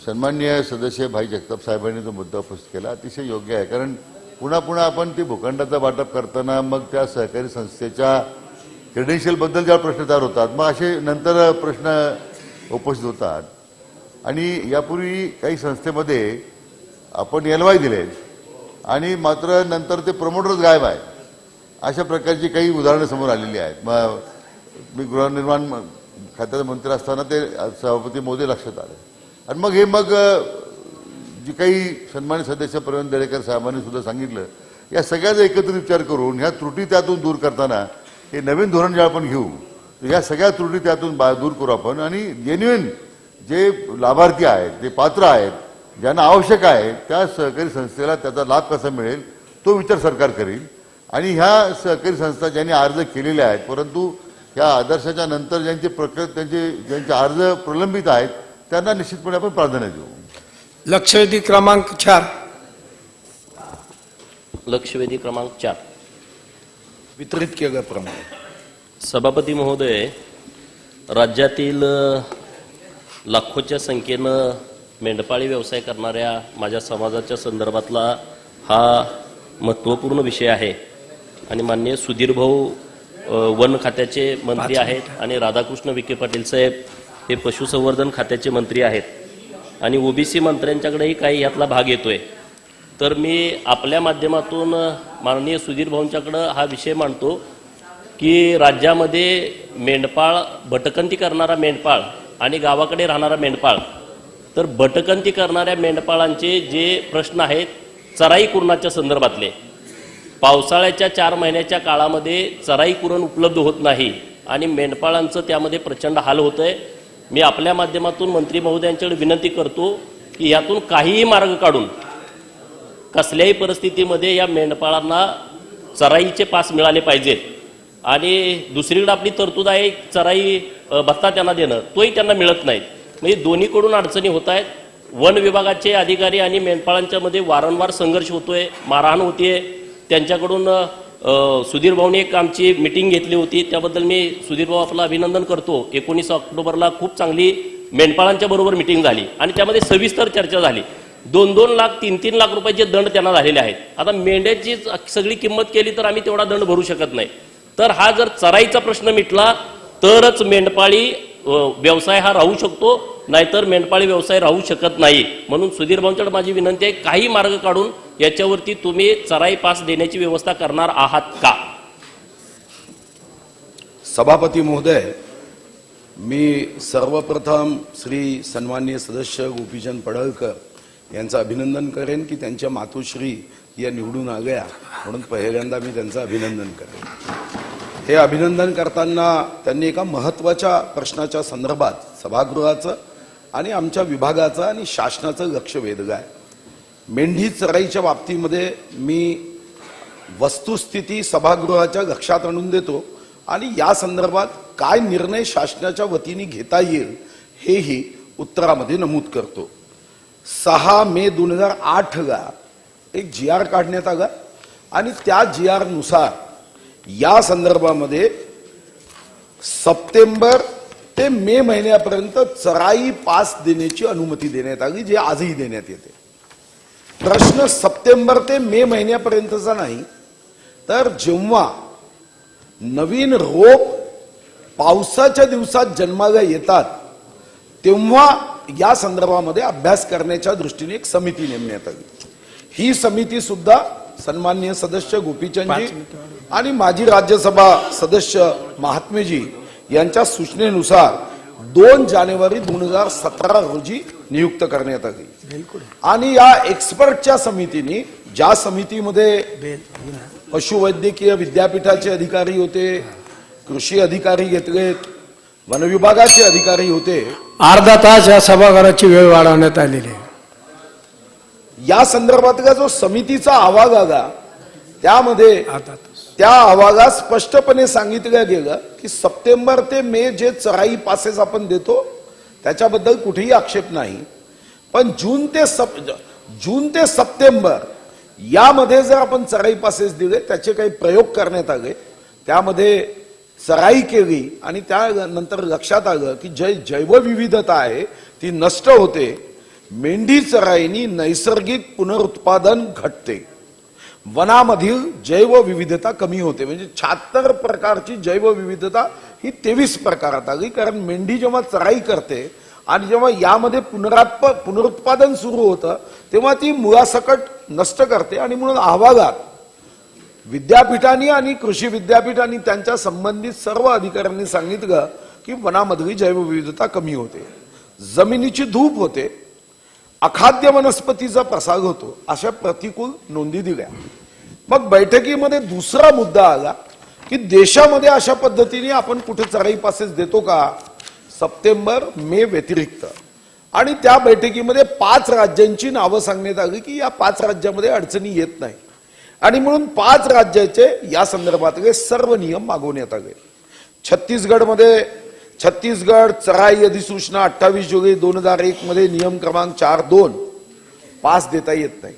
सन्माननीय सदस्य भाई जगताप साहेबांनी जो मुद्दा उपस्थित केला अतिशय योग्य आहे. कारण पुन्हा पुन्हा आपण ते भूखंडाचं वाटप करताना मग त्या सहकारी संस्थेच्या क्रेडेन्शियलबद्दल ज्या प्रश्न तयार होतात, मग असे नंतर प्रश्न उपस्थित होतात. आणि यापूर्वी काही संस्थेमध्ये आपण LY दिले आणि मात्र नंतर ते प्रमोटरच गायब आहे, अशा प्रकारची काही उदाहरणं समोर आलेली आहेत. मग मी गृहनिर्माण खात्याचा मंत्री असताना ते सभापती महोदय लक्षात आले. आणि मग जी काही सन्मानित सदस्य प्रवीण दरेकर साहेबांनी सुद्धा सांगितलं, या सगळ्याचा एकत्रित विचार करून ह्या त्रुटी त्यातून दूर करताना हे नवीन धोरण जे आपण घेऊ, या सगळ्या त्रुटी त्यातून दूर करू आपण, आणि जेन्युइन जे लाभार्थी आहेत, जे पात्र आहेत, ज्यांना आवश्यक आहे त्या सहकारी संस्थेला त्याचा लाभ कसा मिळेल तो विचार सरकार करेल. आणि ह्या सहकारी संस्था ज्यांनी अर्ज केलेले आहेत परंतु ह्या आदर्शाच्या नंतर ज्यांचे अर्ज प्रलंबित आहेत त्यांना निश्चितपणे आपण प्राधान्य देऊ. लक्षवेधी क्रमांक 4. लक्षवेधी क्रमांक 4 वितरित केल्याप्रमाणे. सभापती महोदय, राज्यातील लाखोच्या संख्येनं मेंढपाळी व्यवसाय करणाऱ्या माझ्या समाजाच्या संदर्भातला हा महत्त्वपूर्ण विषय आहे. आणि माननीय सुधीर भाऊ वन खात्याचे मंत्री आहेत आणि राधाकृष्ण विखे पाटील साहेब हे पशुसंवर्धन खात्याचे मंत्री आहेत, आणि OBC मंत्र्यांच्याकडेही काही यातला भाग येतोय. तर मी आपल्या माध्यमातून माननीय सुधीर भाऊंच्याकडं हा विषय मांडतो की राज्यामध्ये मेंढपाळ, भटकंती करणारा मेंढपाळ आणि गावाकडे राहणारा मेंढपाळ, तर भटकंती करणाऱ्या मेंढपाळांचे जे प्रश्न आहेत चराई कुरणाच्या संदर्भातले, पावसाळ्याच्या 4 महिन्याच्या काळामध्ये चराई कुरण उपलब्ध होत नाही आणि मेंढपाळांचं त्यामध्ये प्रचंड हाल होतंय. मी आपल्या माध्यमातून मंत्री महोदयांच्याकडे विनंती करतो की यातून काहीही मार्ग काढून कसल्याही परिस्थितीमध्ये या मेंढपाळांना चराईचे पास मिळाले पाहिजेत. आणि दुसरीकडे आपली तरतूद आहे चराई भत्ता त्यांना देणं, तोही त्यांना मिळत नाही. म्हणजे दोन्हीकडून अडचणी होत आहेत. वन विभागाचे अधिकारी आणि मेंढपाळांच्या मध्ये वारंवार संघर्ष होतोय, मारहाण होतीये. त्यांच्याकडून सुधीर भाऊने एक आमची मिटिंग घेतली होती, त्याबद्दल मी सुधीर भाऊ आपलं अभिनंदन करतो. 19 ऑक्टोबरला खूप चांगली मेंढपाळांच्या बरोबर मिटिंग झाली आणि त्यामध्ये सविस्तर चर्चा झाली. 2-2 लाख 3-3 लाख रुपयाचे दंड त्यांना झालेले आहेत. आता मेंढ्याची सगळी किंमत केली तर आम्ही तेवढा दंड भरू शकत नाही. तर हा जर चराईचा प्रश्न मिटला तरच मेंढपाळी व्यवसाय हा राहू शकतो, नाहीतर मेंढपाळी व्यवसाय राहू शकत नाही. म्हणून सुधीर भाऊंकडे माझी विनंती आहे, काही मार्ग काढून याच्यावरती तुम्ही चराई पास देण्याची व्यवस्था करणार आहात का? सभापती महोदय, मी सर्वप्रथम श्री सन्माननीय सदस्य गोपीचंद पडळकर यांचं अभिनंदन करेन की त्यांच्या मातोश्री या निवडून आल्या, म्हणून पहिल्यांदा मी त्यांचं अभिनंदन करेन. हे अभिनंदन करताना त्यांनी एका महत्त्वाच्या प्रश्नाच्या संदर्भात सभागृहाचं आणि आमच्या विभागाचं आणि शासनाचं लक्ष वेधलं आहे. मेंढी चराईच्या बाबतीमध्ये मी वस्तुस्थिती सभागृहाच्या लक्षात आणून देतो आणि या संदर्भात काय निर्णय शासनाच्या वतीने घेता येईल हेही उत्तरामध्ये नमूद करतो. 6 मे 2008ला एक GR काढण्यात आला आणि त्या GR नुसार या संदर्भामध्ये सप्टेंबर ते मे महिन्यापर्यंत चराई पास देण्याची अनुमती देण्यात आली, जे आजही देण्यात येते. प्रश्न सप्टेंबर ते मे महिन्यापर्यंतचा नाही, तर जेव्हा नवीन रोप पावसाच्या दिवसात जन्माला येतात तेव्हा या संदर्भामध्ये अभ्यास करण्याच्या दृष्टीने एक समिती नेमण्यात आली. ही समिती सुद्धा सन्माननीय सदस्य गोपीचंदजी आणि माजी राज्यसभा सदस्य महात्मेजी यांच्या सूचनेनुसार 2 जानेवारी 2017 रोजी नियुक्त करण्यात आली. आणि या एक्सपर्टच्या समितीने, ज्या समितीमध्ये पशुवैद्यकीय विद्यापीठाचे अधिकारी होते, कृषी अधिकारी घेतलेत, वन विभागाचे अधिकारी होते, अर्धा तास या सभागृहाची वेळ वाढवण्यात आलेली आहे. या संदर्भातला जो समितीचा अहवाल आला त्यामध्ये त्या अहवालात स्पष्टपणे सांगितलं गेलं की सप्टेंबर ते मे जे चराई पासेस आपण देतो त्याच्याबद्दल कुठेही आक्षेप नाही, पण जून ते सप्टेंबर यामध्ये जर आपण चराई पासेस दिले, त्याचे काही प्रयोग करण्यात आले, त्यामध्ये चराई केली आणि त्यानंतर लक्षात आलं की जैवविविधता आहे ती नष्ट होते, मेंढी चराईनी नैसर्गिक पुनरुत्पादन घटते, वनामधील जैवविविधता कमी होते. म्हणजे 76 प्रकारची जैवविविधता ही 23 प्रकारात आली. कारण मेंढी जेव्हा चराई करते आणि जेव्हा यामध्ये पुनरुत्पादन सुरू होतं तेव्हा ती मुळासकट नष्ट करते. आणि म्हणून अहवालात विद्यापीठांनी आणि कृषी विद्यापीठांनी त्यांच्या संबंधित सर्व अधिकाऱ्यांनी सांगितलं की वनामधली जैवविविधता कमी होते, जमिनीची धूप होते, अखाद्य वनस्पतीचा प्रसार होतो, अशा प्रतिकूल नोंदी दिल्या. मग बैठकीमध्ये दुसरा मुद्दा आला की देशामध्ये अशा पद्धतीने आपण कुठे चराई पासेस देतो का, सप्टेंबर मे व्यतिरिक्त. आणि त्या बैठकीमध्ये 5 राज्यांची नावं सांगण्यात आली की या 5 राज्यामध्ये अडचणी येत नाही आणि म्हणून 5 राज्याचे या संदर्भातले सर्व नियम मागवण्यात आले. छत्तीसगड चराई अधिसूचना 28 जुलै 2001 मध्ये नियम क्रमांक 4.2 पास देता येत नाही.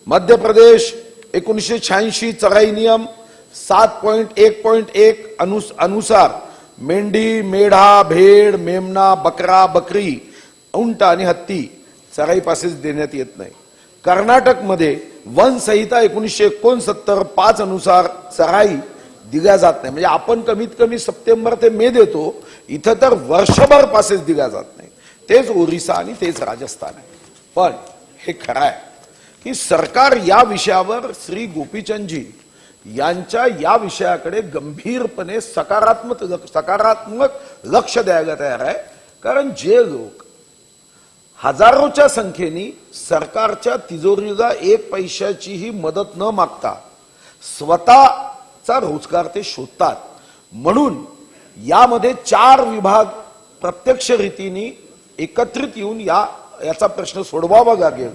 मध्य प्रदेश 1986 चराई नियम 7.1.1 अनुसार मेंढी, मेढा, भेड, मेमना, बकरा, बकरी, उंट आणि हत्ती चराई पासेस देण्यात येत नाही. कर्नाटकमध्ये वन संहिता 1969 5 अनुसार चराई दिल्या जात नाही. म्हणजे आपण कमीत कमी सप्टेंबर ते मे देतो, इथं तर वर्षभर पासेस दिल्या जात नाही. तेच ओरिसा आणि तेच राजस्थान आहे. पण हे खरं आहे की सरकार या विषयावर श्री गोपीचंदजी यांच्या या विषयाकडे गंभीरपणे सकारात्मक लक्ष द्यायला तयार आहे. कारण जे लोक हजारोच्या संख्येने सरकारच्या तिजोरीला 1 पैशाचीही मदत न मागता स्वतःचा रोजगार ते शोधतात, म्हणून यामध्ये 4 विभाग प्रत्यक्ष रीतीने एकत्रित येऊन याचा प्रश्न सोडवावा लागेल.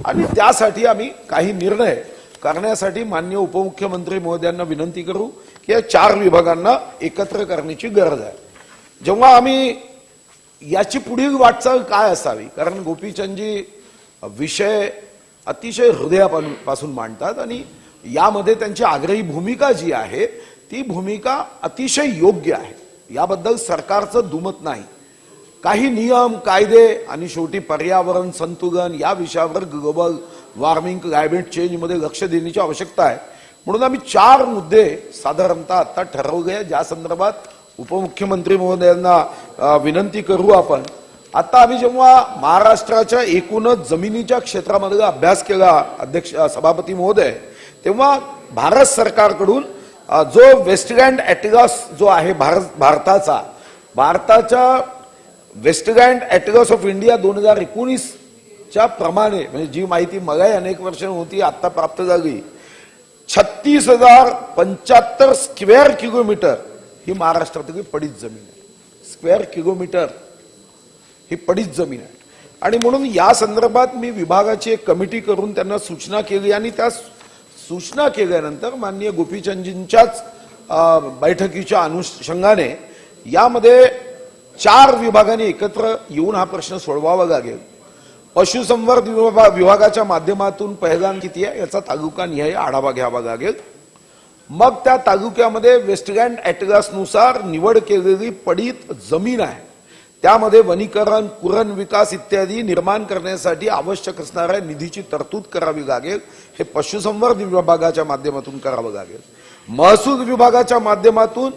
आणि त्यासाठी आम्ही काही निर्णय करण्यासाठी माननीय उपमुख्यमंत्री महोदयांना विनंती करू की या 4 विभागांना एकत्र करण्याची गरज आहे. जेव्हा आम्ही याची पुढील वाटचाल काय असावी, कारण गोपीचंदजी विषय अतिशय हृदयापासून मांडतात आणि यामध्ये त्यांची आग्रही भूमिका जी आहे ती भूमिका अतिशय योग्य आहे. याबद्दल सरकारचं दुमत नाही. काही नियम कायदे आणि शेवटी पर्यावरण संतुलन या विषयावर ग्लोबल वॉर्मिंग क्लायमेट चेंज मध्ये लक्ष देण्याची आवश्यकता आहे. म्हणून आम्ही 4 मुद्दे साधारणतः आता ठरवले, ज्या संदर्भात उपमुख्यमंत्री महोदयांना विनंती करू आपण. आता आम्ही जेव्हा महाराष्ट्राच्या एकूणच जमिनीच्या क्षेत्रामध्ये अभ्यास केला सभापती महोदय, तेव्हा भारत सरकारकडून जो वेस्टलँड ॲटलास जो आहे भारताच्या वेस्टलँड ॲटलास ऑफ इंडिया 2019च्या प्रमाणे, म्हणजे जी माहिती मलाही अनेक वर्ष होती आता प्राप्त झाली, 36,075 स्क्वेअर किलोमीटर ही महाराष्ट्रातली पडीत जमीन आहे. स्क्वेअर किलोमीटर ही पडीत जमीन आहे. आणि म्हणून या संदर्भात मी विभागाची एक कमिटी करून त्यांना सूचना केली आणि त्या सूचना केल्यानंतर माननीय गोपीचंदजींच्याच बैठकीच्या अनुषंगाने यामध्ये 4 विभागांनी एकत्र येऊन हा प्रश्न सोडवावा लागेल. पशुसंवर्धन विभागाच्या माध्यमातून पहिला किती आहे याचा तालुकानिहाय आढावा घ्यावा लागेल. मग त्या तालुक्यामध्ये वेस्टलँड ॲटलासनुसार निवड केलेली पडीत जमीन आहे, त्यामध्ये वनीकरण, कुरण विकास इत्यादी निर्माण करण्यासाठी आवश्यक असणाऱ्या निधीची तरतूद करावी लागेल. हे पशुसंवर्धन विभागाच्या माध्यमातून करावं लागेल. महसूल विभागाच्या माध्यमातून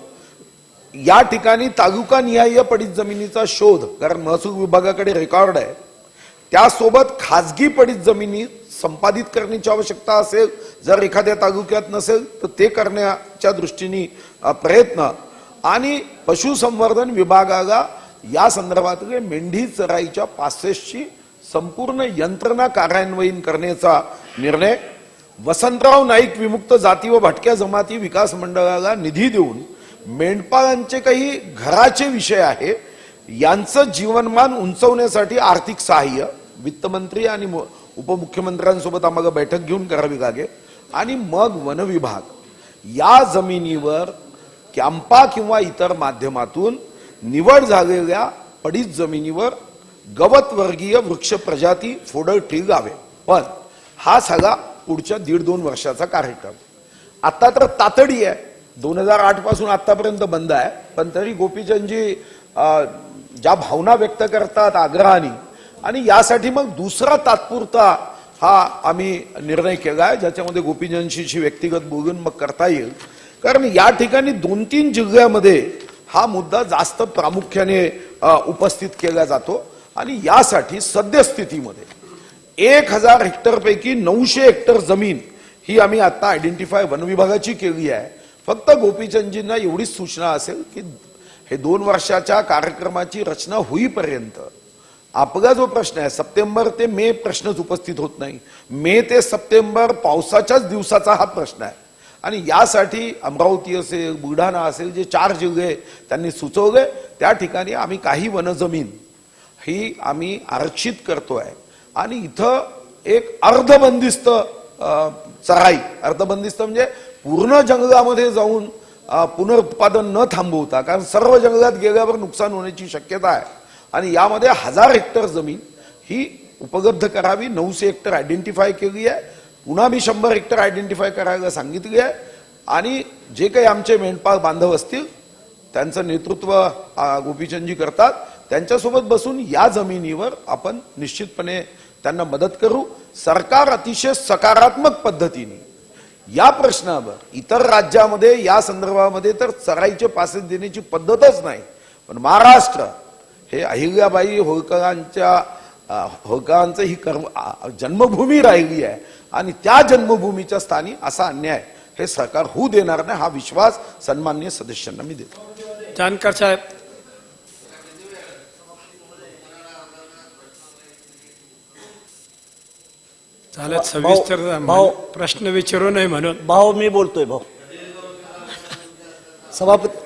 या ठिकाणी तालुकानिहाय पडीत जमिनीचा शोध, कारण महसूल विभागाकडे रेकॉर्ड आहे, त्यासोबत खाजगी पडीत जमिनी संपादित करण्याची आवश्यकता असेल, जर एखाद्या तालुक्यात नसेल तर ते करण्याच्या दृष्टीने प्रयत्न, आणि पशुसंवर्धन विभागाला या संदर्भातले मेंढी चराईच्या पासेसची संपूर्ण यंत्रणा कार्यान्वयन करण्याचा निर्णय, वसंतराव नाईक विमुक्त जाती व भटक्या जमाती विकास मंडळाला निधी देऊन मेंढपाळांचे काही घराचे विषय आहे यांचं जीवनमान उंचवण्यासाठी आर्थिक सहाय्य वित्तमंत्री आणि उपमुख्यमंत्र्यांसोबत आम्हाला बैठक घेऊन करावी लागेल. आणि मग वन विभाग या जमिनीवर कॅम्पा किंवा इतर माध्यमातून निवड झालेल्या पडीत जमिनीवर गवत वर्गीय वृक्ष प्रजाती फोडर ट्री लावे. पण हा सगळा पुढच्या 1.5-2 वर्षाचा कार्यक्रम. आता तर तातडी आहे, 2008 पासून आतापर्यंत बंद आहे, पण तरी गोपीचंदजी ज्या भावना व्यक्त करतात आग्रहाने, आणि यासाठी मग दुसरा तात्पुरता हा आम्ही निर्णय केला आहे, ज्याच्यामध्ये गोपीचंदजींशी व्यक्तिगत बोलून मग करता येईल. कारण या ठिकाणी 2-3 जिल्ह्यामध्ये हा मुद्दा जास्त प्रामुख्याने उपस्थित केला जातो. आणि यासाठी सद्यस्थितीमध्ये 1000 हेक्टरपैकी 900 हेक्टर जमीन ही आम्ही आता आयडेंटिफाय वन विभागाची केली आहे. फक्त गोपीचंदजींना एवढीच सूचना असेल की हे 2 वर्षाच्या कार्यक्रमाची रचना होईपर्यंत आपला जो प्रश्न आहे, सप्टेंबर ते मे प्रश्नच उपस्थित होत नाही, मे ते सप्टेंबर पावसाच्याच दिवसाचा हा प्रश्न आहे. आणि यासाठी अमरावती असेल, बुलढाणा असेल, जे 4 जिल्हे त्यांनी सुचवले त्या ठिकाणी आम्ही काही वनजमीन ही आम्ही आरक्षित करतोय. आणि इथं एक अर्धबंदिस्त चराई, अर्धबंदिस्त म्हणजे पूर्ण जंगलामध्ये जाऊन पुनरुत्पादन न थांबवता, कारण सर्व जंगलात गेल्यावर नुकसान होण्याची शक्यता आहे, आणि यामध्ये 1000 हेक्टर जमीन ही उपलब्ध करावी. 900 हेक्टर आयडेंटिफाय केली आहे, पुन्हा मी 100 हेक्टर आयडेंटिफाय करायला सांगितली आहे. आणि जे काही आमचे मेंढपाळ बांधव असतील त्यांचं नेतृत्व गोपीचंदजी करतात, त्यांच्यासोबत बसून या जमिनीवर आपण निश्चितपणे त्यांना मदत करू. सरकार अतिशय सकारात्मक पद्धतीने या प्रश्नावर, इतर राज्यामध्ये या संदर्भामध्ये तर चराईचे पासेस देण्याची पद्धतच नाही, पण महाराष्ट्र हे अहिल्याबाई होळकरांचं ही जन्मभूमी राहिली आहे, आणि त्या जन्मभूमीच्या स्थानी असा अन्याय हे सरकार होऊ देणार नाही, हा विश्वास सन्माननीय सदस्यांना मी देतो. जानकर साहेब, चालत सविस्तर प्रश्न विचारू नये म्हणून. भाऊ मी बोलतोय. भाऊ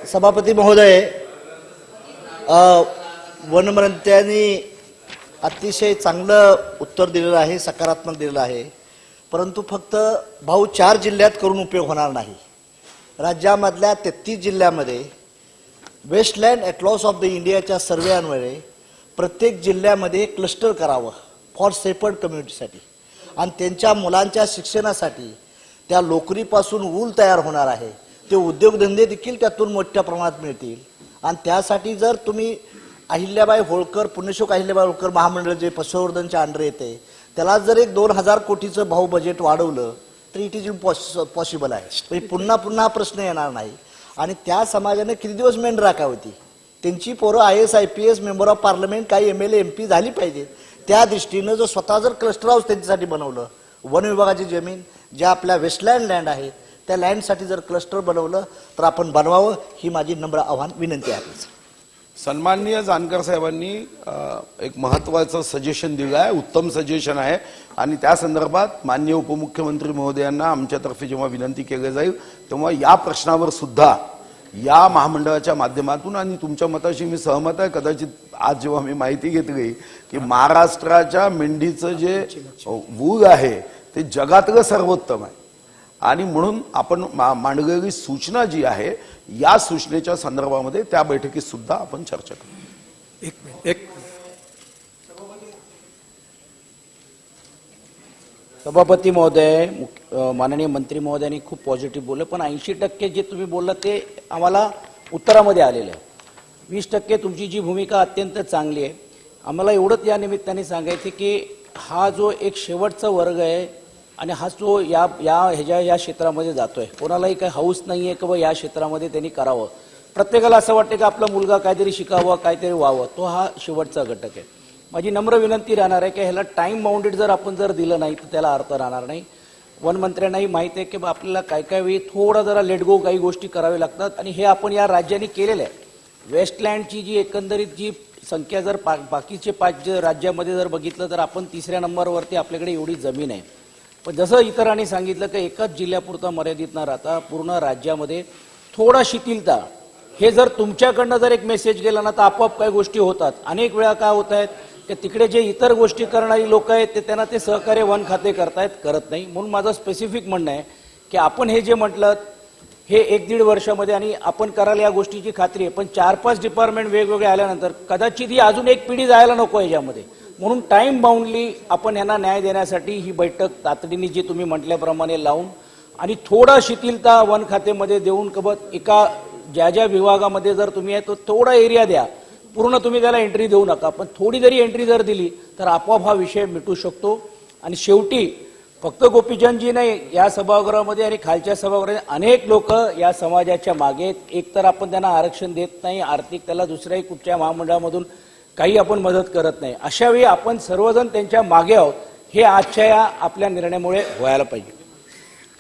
सभापती महोदय, वनमंत्र्यांनी अतिशय चांगलं उत्तर दिलेलं आहे, सकारात्मक दिलेलं आहे. परंतु फक्त भाऊ 4 जिल्ह्यात करून उपयोग होणार नाही. राज्यामधल्या 33 जिल्ह्यामध्ये वेस्टलँड अक्रॉस ऑफ द इंडियाच्या सर्वेअन्वये प्रत्येक जिल्ह्यामध्ये क्लस्टर करावं फॉर सेपर्ड कम्युनिटीसाठी आणि त्यांच्या मुलांच्या शिक्षणासाठी त्या लोकरीपासून ऊल तयार होणार आहे, ते उद्योगधंदे देखील त्यातून मोठ्या प्रमाणात मिळतील. आणि त्यासाठी जर तुम्ही अहिल्याबाई होळकर पुण्यश्लोक अहिल्याबाई होळकर महामंडळ जे पशुसंवर्धनच्या अंडर येते त्याला जर एक 2000 कोटीचं भाऊ बजेट वाढवलं तर इट इज पॉसिबल आहे. म्हणजे पुन्हा पुन्हा प्रश्न येणार नाही. आणि त्या समाजाने किती दिवस मेंढ राखावती, त्यांची पोरं IAS IPS member of parliament काही MLA MP झाली पाहिजेत. त्या दृष्टीनं जर स्वतः जर क्लस्टर हाऊस त्यांच्यासाठी बनवलं, वन विभागाची जमीन ज्या आपल्या वेस्टलँड लँड आहेत त्या लँडसाठी जर क्लस्टर बनवलं तर आपण बनवावं, ही माझी नम्र आव्हान विनंती आहे. सन्माननीय जानकर साहेबांनी एक महत्वाचं सजेशन दिलं आहे, उत्तम सजेशन आहे. आणि त्या संदर्भात माननीय उपमुख्यमंत्री महोदयांना आमच्यातर्फे जेव्हा विनंती केली जाईल तेव्हा या प्रश्नावर सुद्धा या महामंडळाच्या माध्यमातून, आणि तुमच्या मताशी मी सहमत आहे, कदाचित आज जेव्हा मी माहिती घेतली की महाराष्ट्राच्या मेंढीचं जे वूल आहे ते जगातलं सर्वोत्तम आहे, आणि म्हणून आपण मांडलेली सूचना जी आहे या सूचनेच्या संदर्भामध्ये त्या बैठकीत सुद्धा आपण चर्चा करू. सभापती महोदय, माननीय मंत्री महोदयांनी खूप पॉझिटिव्ह बोलले, पण 80% जे तुम्ही बोललात ते आम्हाला उत्तरामध्ये आलेलं आहे. 20% तुमची जी भूमिका अत्यंत चांगली आहे. आम्हाला एवढंच या निमित्ताने सांगायचं की हा जो एक शेवटचा वर्ग आहे आणि हा जो या क्षेत्रामध्ये जातोय, कोणालाही काही हाऊस नाही आहे की बा या क्षेत्रामध्ये त्यांनी करावं. प्रत्येकाला असं वाटतं की आपला मुलगा काहीतरी शिकावं, काहीतरी व्हावं. तो हा शेवटचा घटक आहे. माझी नम्र विनंती राहणार आहे की ह्याला टाइम बाउंडेड जर आपण जर दिलं नाही तर त्याला अर्थ राहणार नाही. वनमंत्र्यांनाही माहिती आहे की आपल्याला काय वेळी थोडा जरा लेट गो काही गोष्टी कराव्या लागतात, आणि हे आपण या राज्याने केलेलं आहे. वेस्टलँडची जी एकंदरीत जी संख्या जर बाकीचे 5 राज्यामध्ये जर बघितलं तर आपण 3ऱ्या नंबरवरती आपल्याकडे एवढी जमीन आहे. पण जसं इतरांनी सांगितलं की एकाच जिल्ह्यापुरता मर्यादित न राहता पूर्ण राज्यामध्ये थोडा शिथिलता, हे जर तुमच्याकडनं जर एक मेसेज गेला ना तर आपोआप काही गोष्टी होतात. अनेक वेळा काय होत आहेत की तिकडे जे इतर गोष्टी करणारी लोक आहेत ते त्यांना ते सहकार्य वन खाते करत नाही. म्हणून माझं स्पेसिफिक म्हणणं आहे की आपण हे जे म्हटलं हे 1-1.5 वर्षामध्ये आणि आपण करायला या गोष्टीची खात्री आहे, पण 4-5 डिपार्टमेंट वेगवेगळे आल्यानंतर कदाचित ही अजून एक पिढी जायला नको याच्यामध्ये. म्हणून टाइम बाउंडली आपण यांना न्याय देण्यासाठी ही बैठक तातडीने जी तुम्ही म्हटल्याप्रमाणे लावून आणि थोडा शिथिलता वन खात्यामध्ये देऊन कबत एका ज्या विभागामध्ये जर तुम्ही आहे तो थोडा एरिया द्या, पूर्ण तुम्ही त्याला एंट्री देऊ नका, पण थोडी जरी एंट्री जर दिली तर आपोआप हा विषय मिटू शकतो. आणि शेवटी फक्त गोपीचंदजी नाही, या सभागृहामध्ये आणि खालच्या सभागृहामध्ये अनेक लोक या समाजाच्या मागे आहेत. एक तर आपण त्यांना आरक्षण देत नाही, आर्थिक त्याला दुसऱ्याही कुठच्या महामंडळामधून काही आपण मदत करत नाही. अशा वेळी आपण सर्वजण त्यांच्या मागे आहोत. हे आजच्या या आपल्या निर्णयामुळे व्हायला पाहिजे.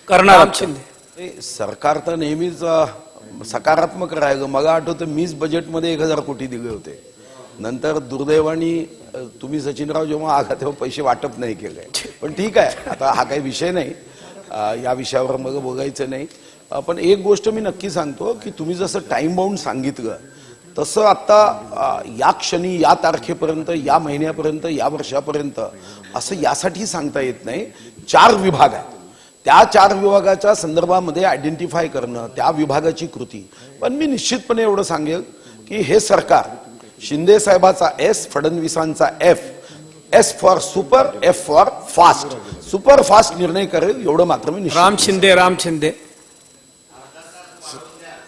करणार सरकार तर नेहमीच सकारात्मक राहिलं. मला आठवतं मीच बजेटमध्ये 1000 कोटी दिले होते. नंतर दुर्दैवाने तुम्ही सचिनराव जेव्हा आला तेव्हा पैसे वाटप नाही केले. पण ठीक आहे, आता हा काही विषय नाही, या विषयावर मग बोलायचं नाही. पण एक गोष्ट मी नक्की सांगतो की तुम्ही जसं टाइम बाउंड सांगितलं तसं आता या क्षणी, या तारखेपर्यंत, या महिन्यापर्यंत, या वर्षापर्यंत असं यासाठी सांगता येत नाही. 4 विभाग आहेत, त्या 4 विभागाच्या संदर्भामध्ये आयडेंटिफाय करणं, त्या विभागाची कृती. पण मी निश्चितपणे एवढं सांगेल की हे सरकार शिंदे साहेबाचा S, फडणवीसांचा F, S for super, F for fast, super fast निर्णय करेल एवढं मात्र मी राम शिंदे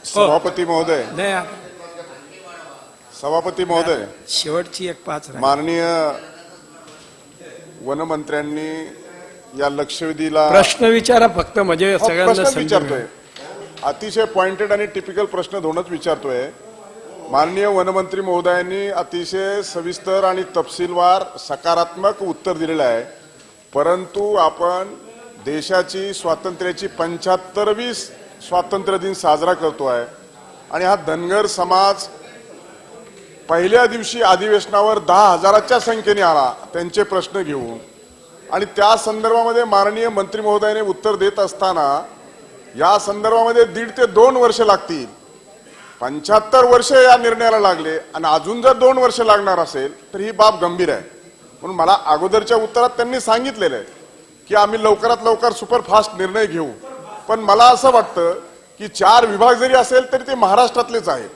सभापती महोदय, नाही सभापती महोदय, शेवटची एक 5 माननीय वनमंत्र्यांनी या लक्षवेधीला प्रश्न विचारा फक्त, म्हणजे सगळ्यांना प्रश्न संधी विचारतोय. मिळेल. अतिशय पॉइंटेड आणि टिपिकल प्रश्न दोनच विचारतोय. माननीय वनमंत्री महोदयांनी अतिशय सविस्तर आणि तपशीलवार सकारात्मक उत्तर दिलेलं आहे. परंतु आपण देशाची स्वातंत्र्याची 75वी स्वातंत्र्य दिन साजरा करतोय आणि हा धनगर समाज पहिल्या दिवशी अधिवेशनावर 10,000च्या संख्येने आला त्यांचे प्रश्न घेऊन, आणि त्या संदर्भामध्ये माननीय मंत्री महोदयाने उत्तर देत असताना या संदर्भामध्ये 1.5 ते 2 वर्ष लागतील. 75 वर्ष या निर्णयाला लागले आणि अजून जर 2 वर्ष लागणार असेल तर ही बाब गंभीर आहे. म्हणून मला अगोदरच्या उत्तरात त्यांनी सांगितलेलं आहे की आम्ही लवकरात लवकर सुपरफास्ट निर्णय घेऊ. पण मला असं वाटतं की 4 विभाग जरी असेल तरी ते महाराष्ट्रातलेच आहेत.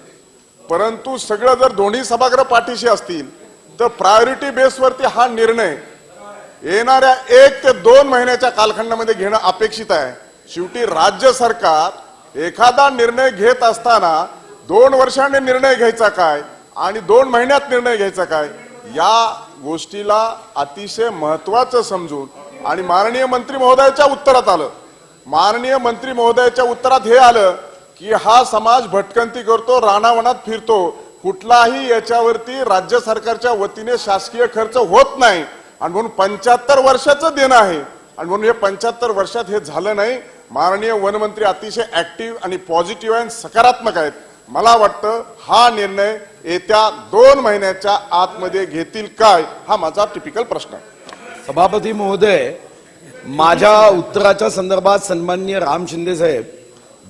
परंतु सगळं जर दोन्ही सभागृह पाठीशी असतील तर प्रायोरिटी बेसवरती हा निर्णय येणाऱ्या 1 ते 2 महिन्याच्या कालखंडामध्ये घेणं अपेक्षित आहे. शेवटी राज्य सरकार एखादा निर्णय घेत असताना 2 वर्षांनी निर्णय घ्यायचा काय आणि 2 महिन्यात निर्णय घ्यायचा काय, या गोष्टीला अतिशय महत्वाचं समजून आणि माननीय मंत्री महोदयाच्या उत्तरात आलं. माननीय मंत्री महोदयाच्या उत्तरात हे आलं की हा समाज भटकंती करतो, रानावनात फिरतो, कुठलाही याच्यावरती राज्य सरकारच्या वतीने शासकीय खर्च होत नाही आणि म्हणून 75 वर्षाचं देणं आहे आणि म्हणून हे 75 वर्षात हे झालं नाही. माननीय वनमंत्री अतिशय ऍक्टिव्ह आणि पॉझिटिव्ह आणि सकारात्मक आहेत. मला वाटतं हा निर्णय येत्या 2 महिन्याच्या आतमध्ये घेतील काय, हा माझा टिपिकल प्रश्न आहे. सभापती महोदय, माझ्या उत्तराच्या संदर्भात सन्माननीय राम शिंदे साहेब,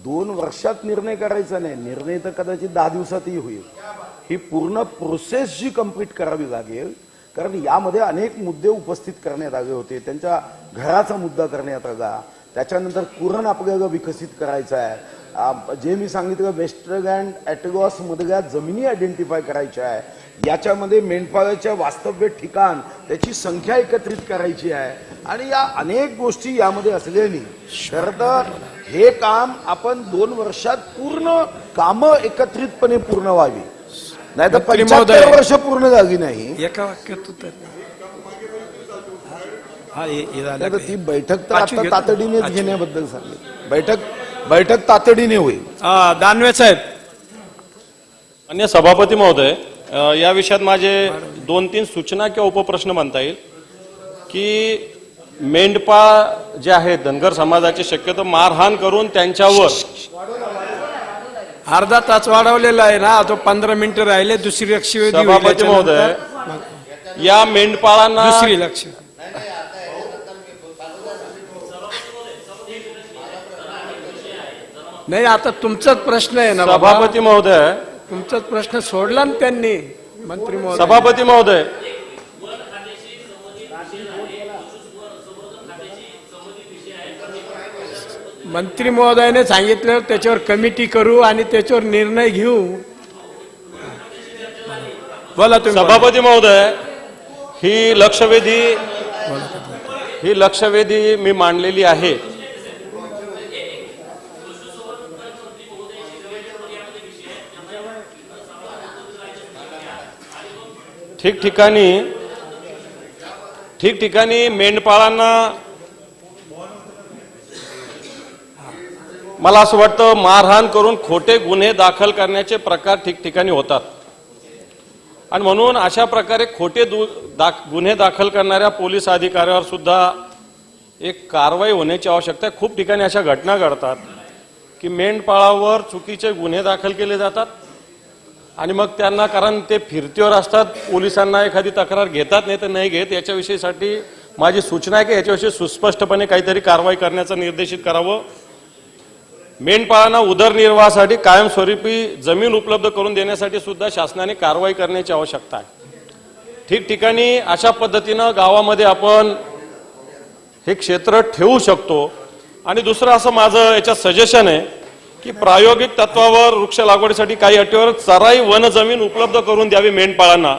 2 वर्षात निर्णय करायचा नाही, निर्णय तर कदाचित 10 दिवसातही होईल. ही पूर्ण प्रोसेस जी कंप्लीट करावी लागेल, कारण यामध्ये अनेक मुद्दे उपस्थित करण्यात आले होते. त्यांच्या घराचा मुद्दा करण्यात आला, त्याच्यानंतर कुरण आपल्याला विकसित करायचा आहे, जे मी सांगितलं वेस्टर्न अँड ॲटगॉस मधल्या जमिनी आयडेंटिफाय करायच्या आहे, याच्यामध्ये मेंढपाळाच्या वास्तव्य ठिकाण त्याची संख्या एकत्रित करायची आहे आणि या अनेक गोष्टी यामध्ये असलेली. खरं तर हे काम आपण 2 वर्षात पूर्ण कामं एकत्रितपणे पूर्ण व्हावी, नाही तर 75 वर्ष पूर्ण झाली नाही. एका वाक्यात उत्तर ती बैठक तर आता तातडीने घेण्याबद्दल सांगितलं. बैठक तातडीने होईल. दानवे साहेब. अन्य सभापती महोदय, या विषयात माझे 2-3 सूचना किंवा उपप्रश्न म्हणता येईल की मेंढपाळ जे आहेत धनगर समाजाचे शक्यतो मारहाण करून त्यांच्यावर अर्धा तास वाढवलेला आहे ना, तो 15 मिनिटं राहिले. दुसरी लक्षवेधी होईल सभापती महोदय, या मेंढपाळांना दुसरी लक्ष नाही. आता तुमचाच प्रश्न आहे ना बाबा. सभापती महोदय, तुमचाच प्रश्न सोडला ना त्यांनी मंत्री महोदय. सभापती महोदय, मंत्री महोदयाने सांगितलं त्याच्यावर कमिटी करू आणि त्याच्यावर निर्णय घेऊ. बोला तुम्ही. सभापती महोदय, ही लक्षवेधी मी मांडलेली आहे. ठिकठिकाणी मेंढपाळांना मला असं वाटतं मारहाण करून खोटे गुन्हे दाखल करण्याचे प्रकार ठिकठिकाणी होतात आणि म्हणून अशा प्रकारे खोटे गुन्हे दाखल करणाऱ्या पोलीस अधिकाऱ्यावर सुद्धा एक कारवाई होण्याची आवश्यकता आहे. खूप ठिकाणी अशा घटना घडतात की मेंढपाळावर चुकीचे गुन्हे दाखल केले जातात आणि मग त्यांना, कारण ते फिरतीवर असतात, पोलिसांना एखादी तक्रार घेतात नाही तर नाही घेत. याच्याविषयीसाठी माझी सूचना आहे की याच्याविषयी सुस्पष्टपणे काहीतरी कारवाई करण्याचं निर्देशित करावं. मेंढपाळांना उदरनिर्वाहासाठी कायमस्वरूपी जमीन उपलब्ध करून देण्यासाठी सुद्धा शासनाने कारवाई करण्याची आवश्यकता आहे. ठिकठिकाणी अशा पद्धतीनं गावामध्ये आपण हे क्षेत्र ठेवू शकतो. आणि दुसरं असं माझं याच्यात सजेशन आहे की प्रायोगिक तत्वावर वृक्ष लागवडीसाठी काही अटीवर चराई वन जमीन उपलब्ध करून द्यावी मेंढपाळांना.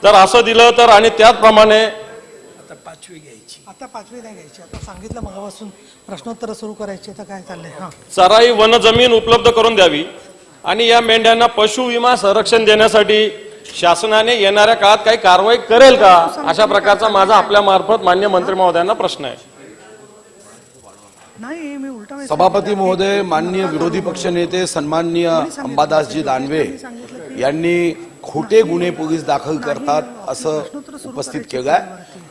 जर असं दिलं तर आणि त्याचप्रमाणे आता 5वी घ्यायची. आता 5वी नाही घ्यायची, आता सांगितलं मगापासून प्रश्नोत्तर सुरू करायची. आता काय चाललंय? हा, चराई वन जमीन उपलब्ध करून द्यावी आणि या मेंढ्यांना पशु विमा संरक्षण देण्यासाठी शासनाने येणाऱ्या काळात काही कारवाई करेल का, अशा प्रकारचा माझा आपल्या मार्फत मान्य मंत्री महोदयांना प्रश्न आहे. नाही, मी उलटा वेळेस सभापती महोदय, माननीय विरोधी पक्षनेते सन्माननीय अंबादासजी दानवे यांनी खोटे गुन्हे पोलीस दाखल करतात असं उपस्थित केलंय.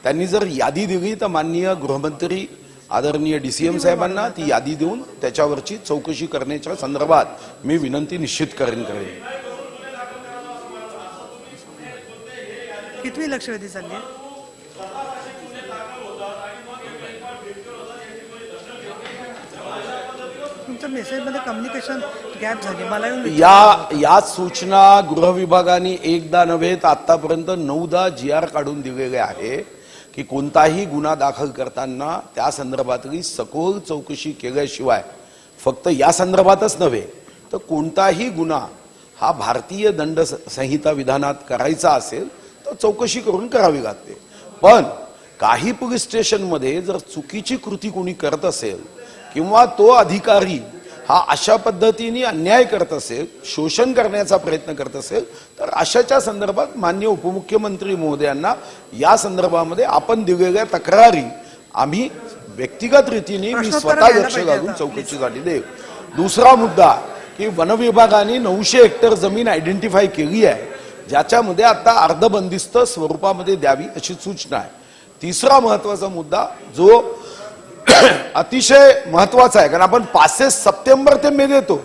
त्यांनी जर यादी दिली तर माननीय गृहमंत्री आदरणीय DCM साहेबांना ती यादी देऊन त्याच्यावरची चौकशी करण्याच्या संदर्भात मी विनंती निश्चित करेन. कितवी लक्षवेधी चालली आहे? तुमच्या मेसेजमध्ये कम्युनिकेशन गॅप झाली. मला या सूचना गृह विभागाने एकदा नव्हे तर आतापर्यंत 9दा GR काढून दिलेले आहे की कोणताही गुन्हा दाखल करताना त्या संदर्भातली सखोल चौकशी केल्याशिवाय फक्त या संदर्भातच नव्हे तर कोणताही गुन्हा हा भारतीय दंड संहिता विधानात करायचा असेल तर चौकशी करून करावी लागते. पण काही पोलीस स्टेशनमध्ये जर चुकीची कृती कोणी करत असेल किंवा तो अधिकारी हा अशा पद्धतीने अन्याय करत असेल, शोषण करण्याचा प्रयत्न करत असेल, तर अशाच्या संदर्भात माननीय उपमुख्यमंत्री महोदयांना या संदर्भामध्ये आपण दिलेल्या तक्रारी आम्ही व्यक्तिगत रीतीने मी स्वतः लक्ष घालून चौकशीसाठी देऊ. दुसरा मुद्दा की वन विभागाने 900 हेक्टर जमीन आयडेंटिफाय केली आहे, ज्याच्यामध्ये आता अर्धबंदिस्त स्वरूपामध्ये द्यावी अशी सूचना आहे. तिसरा महत्वाचा मुद्दा जो अतिशय महत्वाचा आहे, कारण आपण पासेस सप्टेंबर ते मे देतो,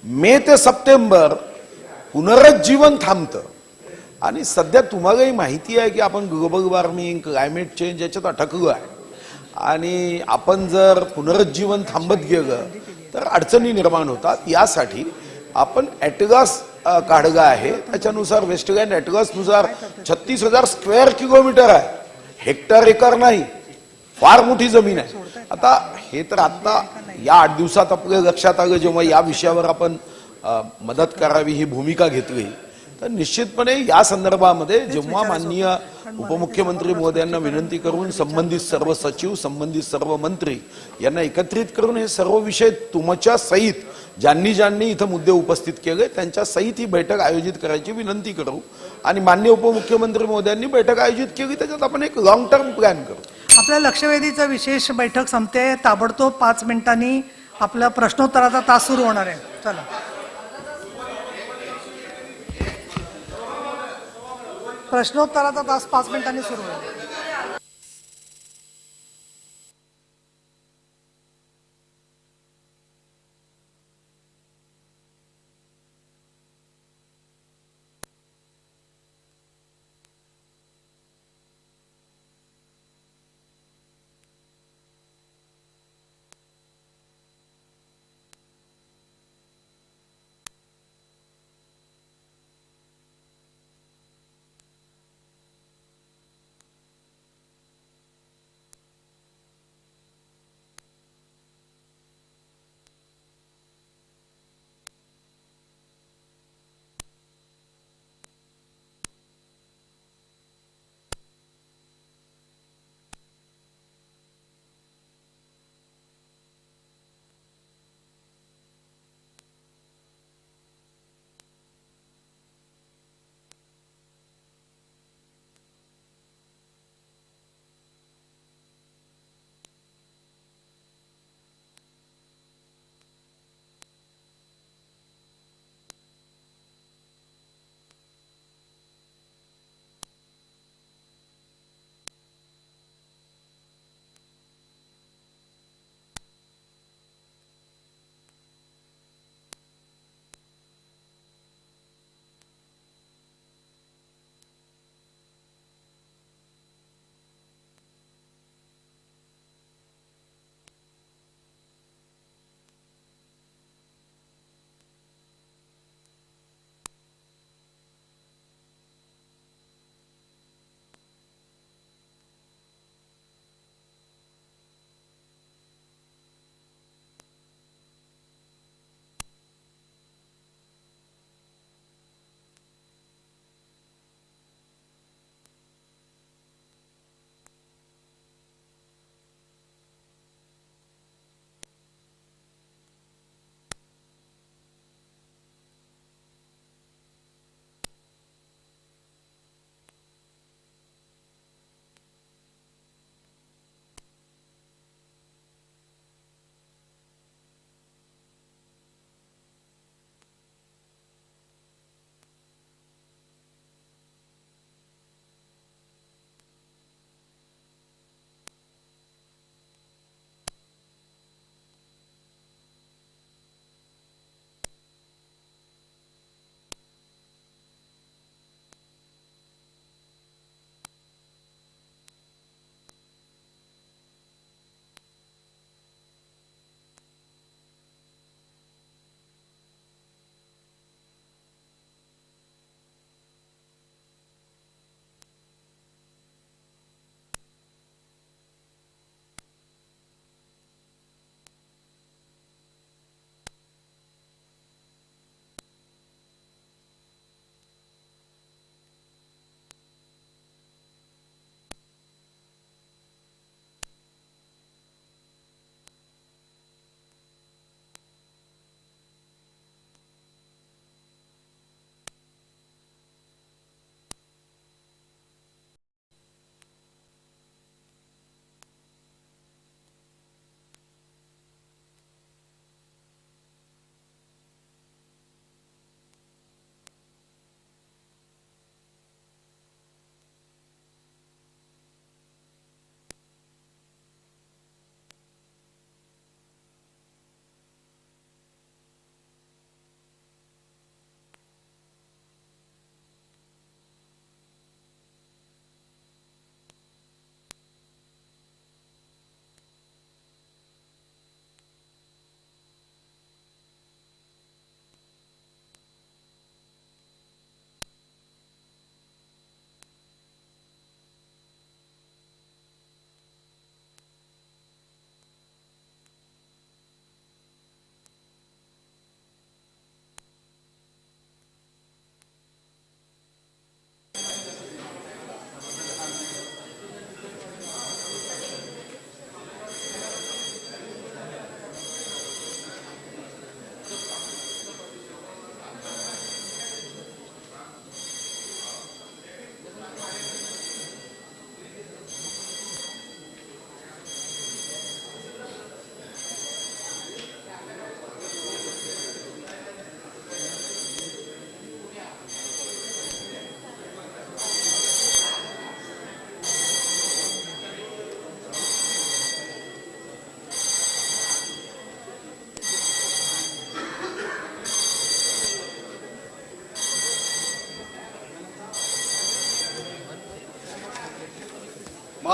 मे ते सप्टेंबर पुनरुज्जीवन थांबतं. आणि सध्या तुम्हालाही माहिती आहे की आपण ग्लोबल वॉर्मिंग, क्लायमेट चेंज याच्यात अटकलो आहे आणि आपण जर पुनरुज्जीवन थांबत गेलं तर अडचणी निर्माण होतात. यासाठी आपण ॲटलास काढला आहे. त्याच्यानुसार वेस्टलँड ॲटलासनुसार 36,000 स्क्वेअर किलोमीटर आहे, हेक्टर एकर नाही, फार मोठी जमीन आहे. आता हे तर आता या 8 दिवसात आपल्या लक्षात आलं जेव्हा या विषयावर आपण मदत करावी ही भूमिका घेतली, तर निश्चितपणे या संदर्भामध्ये जेव्हा माननीय उपमुख्यमंत्री महोदयांना विनंती करून संबंधित सर्व सचिव, संबंधित सर्व मंत्री यांना एकत्रित करून हे सर्व विषय तुमच्या सहित ज्यांनी इथं मुद्दे उपस्थित केले त्यांच्या सहित ही बैठक आयोजित करायची विनंती करू आणि माननीय उपमुख्यमंत्री महोदयांनी बैठक आयोजित केली, त्याच्यात आपण एक लॉंग टर्म प्लॅन करू. आपल्या लक्षवेधीचं विशेष बैठक संपते. ताबडतोब 5 मिनिटांनी आपला प्रश्नोत्तराचा तास सुरू होणार आहे. चला. प्रश्नोत्तराचा तास 5 मिनिटांनी सुरू होईल.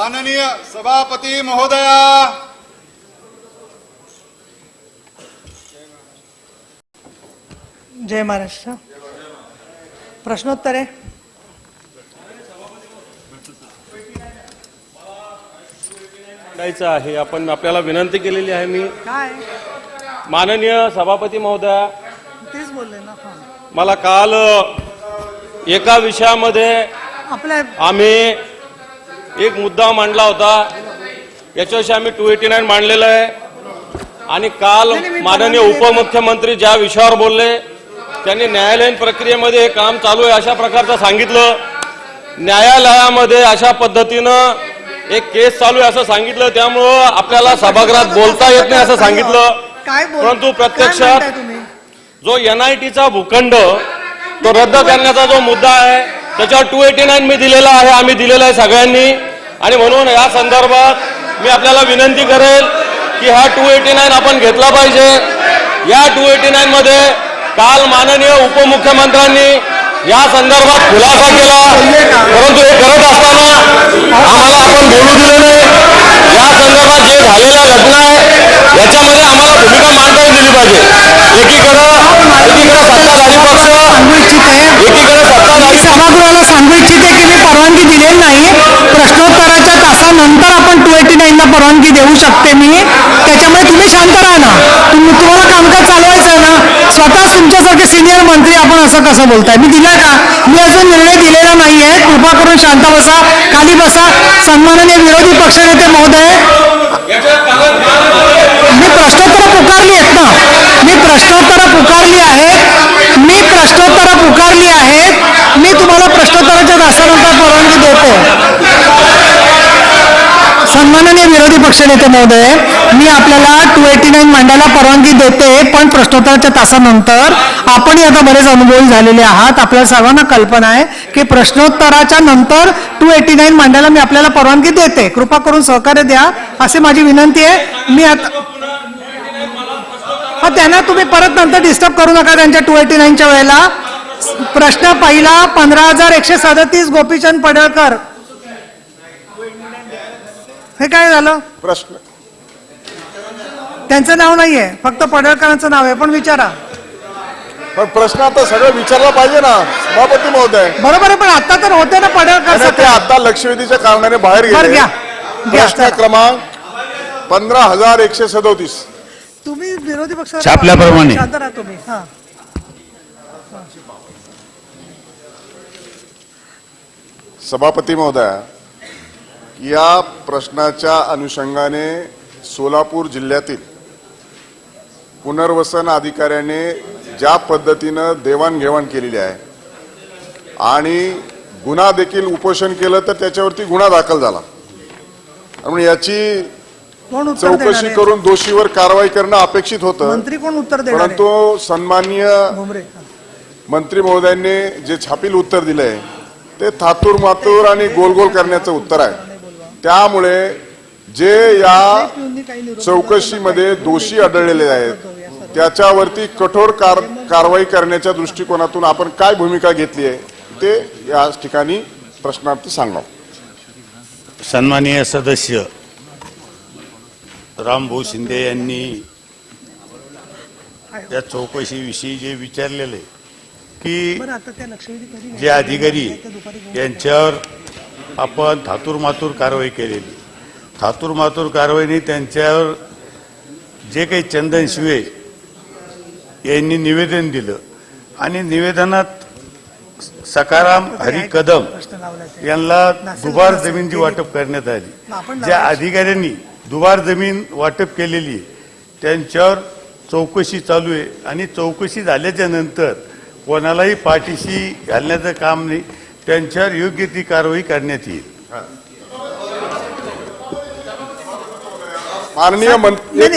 माननीय सभापती महोदया, जय महाराष्ट्र. प्रश्नोत्तरे. द्यायचं आहे. आपण आपल्याला विनंती केलेली आहे. मी काय माननीय सभापती महोदया, तेच बोलले ना. हा. मला काल एका विषयामध्ये आपल्या आम्ही एक मुद्दा मांडला होता, याच्याविषयी आम्ही 289 मांडलेलं आहे. आणि काल माननीय उपमुख्यमंत्री ज्या विषयावर बोलले, त्यांनी न्यायालयीन प्रक्रियेमध्ये हे काम चालू आहे अशा प्रकारचं सांगितलं. न्यायालयामध्ये अशा पद्धतीनं एक केस चालू आहे असं सांगितलं. त्यामुळं आपल्याला सभागृहात बोलता येत नाही असं सांगितलं. काय परंतु काय प्रत्यक्षात म्हणताय तुम्ही? जो NITचा भूखंड तो रद्द करण्याचा जो मुद्दा आहे त्याच्यावर 289 मी दिलेला आहे, आम्ही दिलेला आहे सगळ्यांनी. आणि म्हणून या संदर्भात मी आपल्याला विनंती करेल की हा 289 आपण घेतला पाहिजे. या 289 मध्ये काल माननीय उपमुख्यमंत्र्यांनी या संदर्भात खुलासा केला, परंतु हे करत असताना आम्हाला आपण बोलू दिले नाही. या संदर्भात जे झालेल्या घटना आहे याच्यामध्ये आम्हाला भूमिका मांडता दिली पाहिजे. एकीकडे सत्ताधारी पक्ष, एकीकडे सत्ताधारी सभागृहाला सांगू इच्छिते की मी परवानगी दिलेली नाही. प्रश्नोत्तराच्या तासानंतर आपण 289 ला परवानगी देऊ शकते मी. त्याच्यामुळे तुम्ही शांत राहा ना. तुम्हाला कामकाज चालवायचं आहे ना. स्वतः तुमच्यासारखे सिनियर मंत्री आपण असं कसं बोलताय? मी दिला का? मी अजून निर्णय दिलेला नाहीये. कृपा करून शांत बसा, खाली बसा. सन्माननीय विरोधी पक्षनेते महोदय, मी प्रश्नोत्तर पुकारली आहेत ना. मी प्रश्नोत्तर पुकारली आहेत. मी तुम्हाला प्रश्नोत्तराच्या तासानंतर परवानगी देते. सन्माननीय विरोधी पक्षनेते महोदय, मी आपल्याला 289 मांडायला परवानगी देते, पण प्रश्नोत्तराच्या तासानंतर. आपणही आता बरेच अनुभवी झालेले आहात. आपल्याला सर्वांना कल्पना आहे की प्रश्नोत्तराच्या नंतर 289 मांडायला मी आपल्याला परवानगी देते. कृपा करून सहकार्य द्या अशी माझी विनंती आहे. मी आता त्यांना तुम्ही परत नंतर डिस्टर्ब करू नका त्यांच्या 289च्या वेळेला. प्रश्न पहिला 15,137 गोपीचंद पडळकर. हे काय झालं? प्रश्न त्यांचं नाव नाहीये, फक्त पडळकरांचं नाव आहे. पण विचारा. पण प्रश्न आता सगळं विचारला पाहिजे ना सभापती महोदय. बरोबर आहे, पण आता तर होते ना पडळकर. ते आता लक्षवेधीच्या कारणाने बाहेर बरं, गेले. घ्या. प्रश्न क्रमांक 15,137. तुम्ही विरोधी पक्ष छापल्याप्रमाणे. शांत राहा तुम्ही. हा. सभापती महोदय, या प्रश्नाच्या अनुषंगाने सोलापूर जिल्ह्यातील पुनर्वसन अधिकाऱ्याने ज्या पद्धतीनं देवाणघेवाण केलेली आहे आणि गुन्हा देखील उपोषण केलं तर त्याच्यावरती गुन्हा दाखल झाला. म्हणून याची कोण उत्तर देणार चौकशी आहे? करून दोषीवर कारवाई करणं अपेक्षित होतं. मंत्री कोण उत्तर देणार आहे? परंतु सन्माननीय भुमरे. मंत्री महोदयांनी जे छापील उत्तर दिलंय ते थातूर मातूर आणि गोलगोल करण्याचं उत्तर आहे. त्यामुळे जे या चौकशीमध्ये दोषी आढळलेले आहेत त्याच्यावरती कठोर कारवाई करण्याच्या दृष्टिकोनातून आपण काय भूमिका घेतली आहे ते या ठिकाणी प्रश्नार्थ सांगा. सन्माननीय सदस्य रामभाऊ शिंदे यांनी या चौकशीविषयी जे विचारलेले की बरं, आता त्या लक्षवेधी कधी जे अधिकारी यांच्यावर आपण थातूरमातूर कारवाई केलेली. थातूरमातूर कारवाईने त्यांच्यावर जे काही चंदन शिवे यांनी निवेदन दिलं आणि निवेदनात सकाराम हरी कदम यांना दुबार जमीनची वाटप करण्यात आली. ज्या अधिकाऱ्यांनी दुबार जमीन वाटप केलेली त्यांच्यावर चौकशी चालू आहे आणि चौकशी झाल्याच्या नंतर कोणालाही पाठीशी घालण्याचं काम नाही, त्यांच्यावर योग्य ती कारवाई करण्यात येईल. माननीय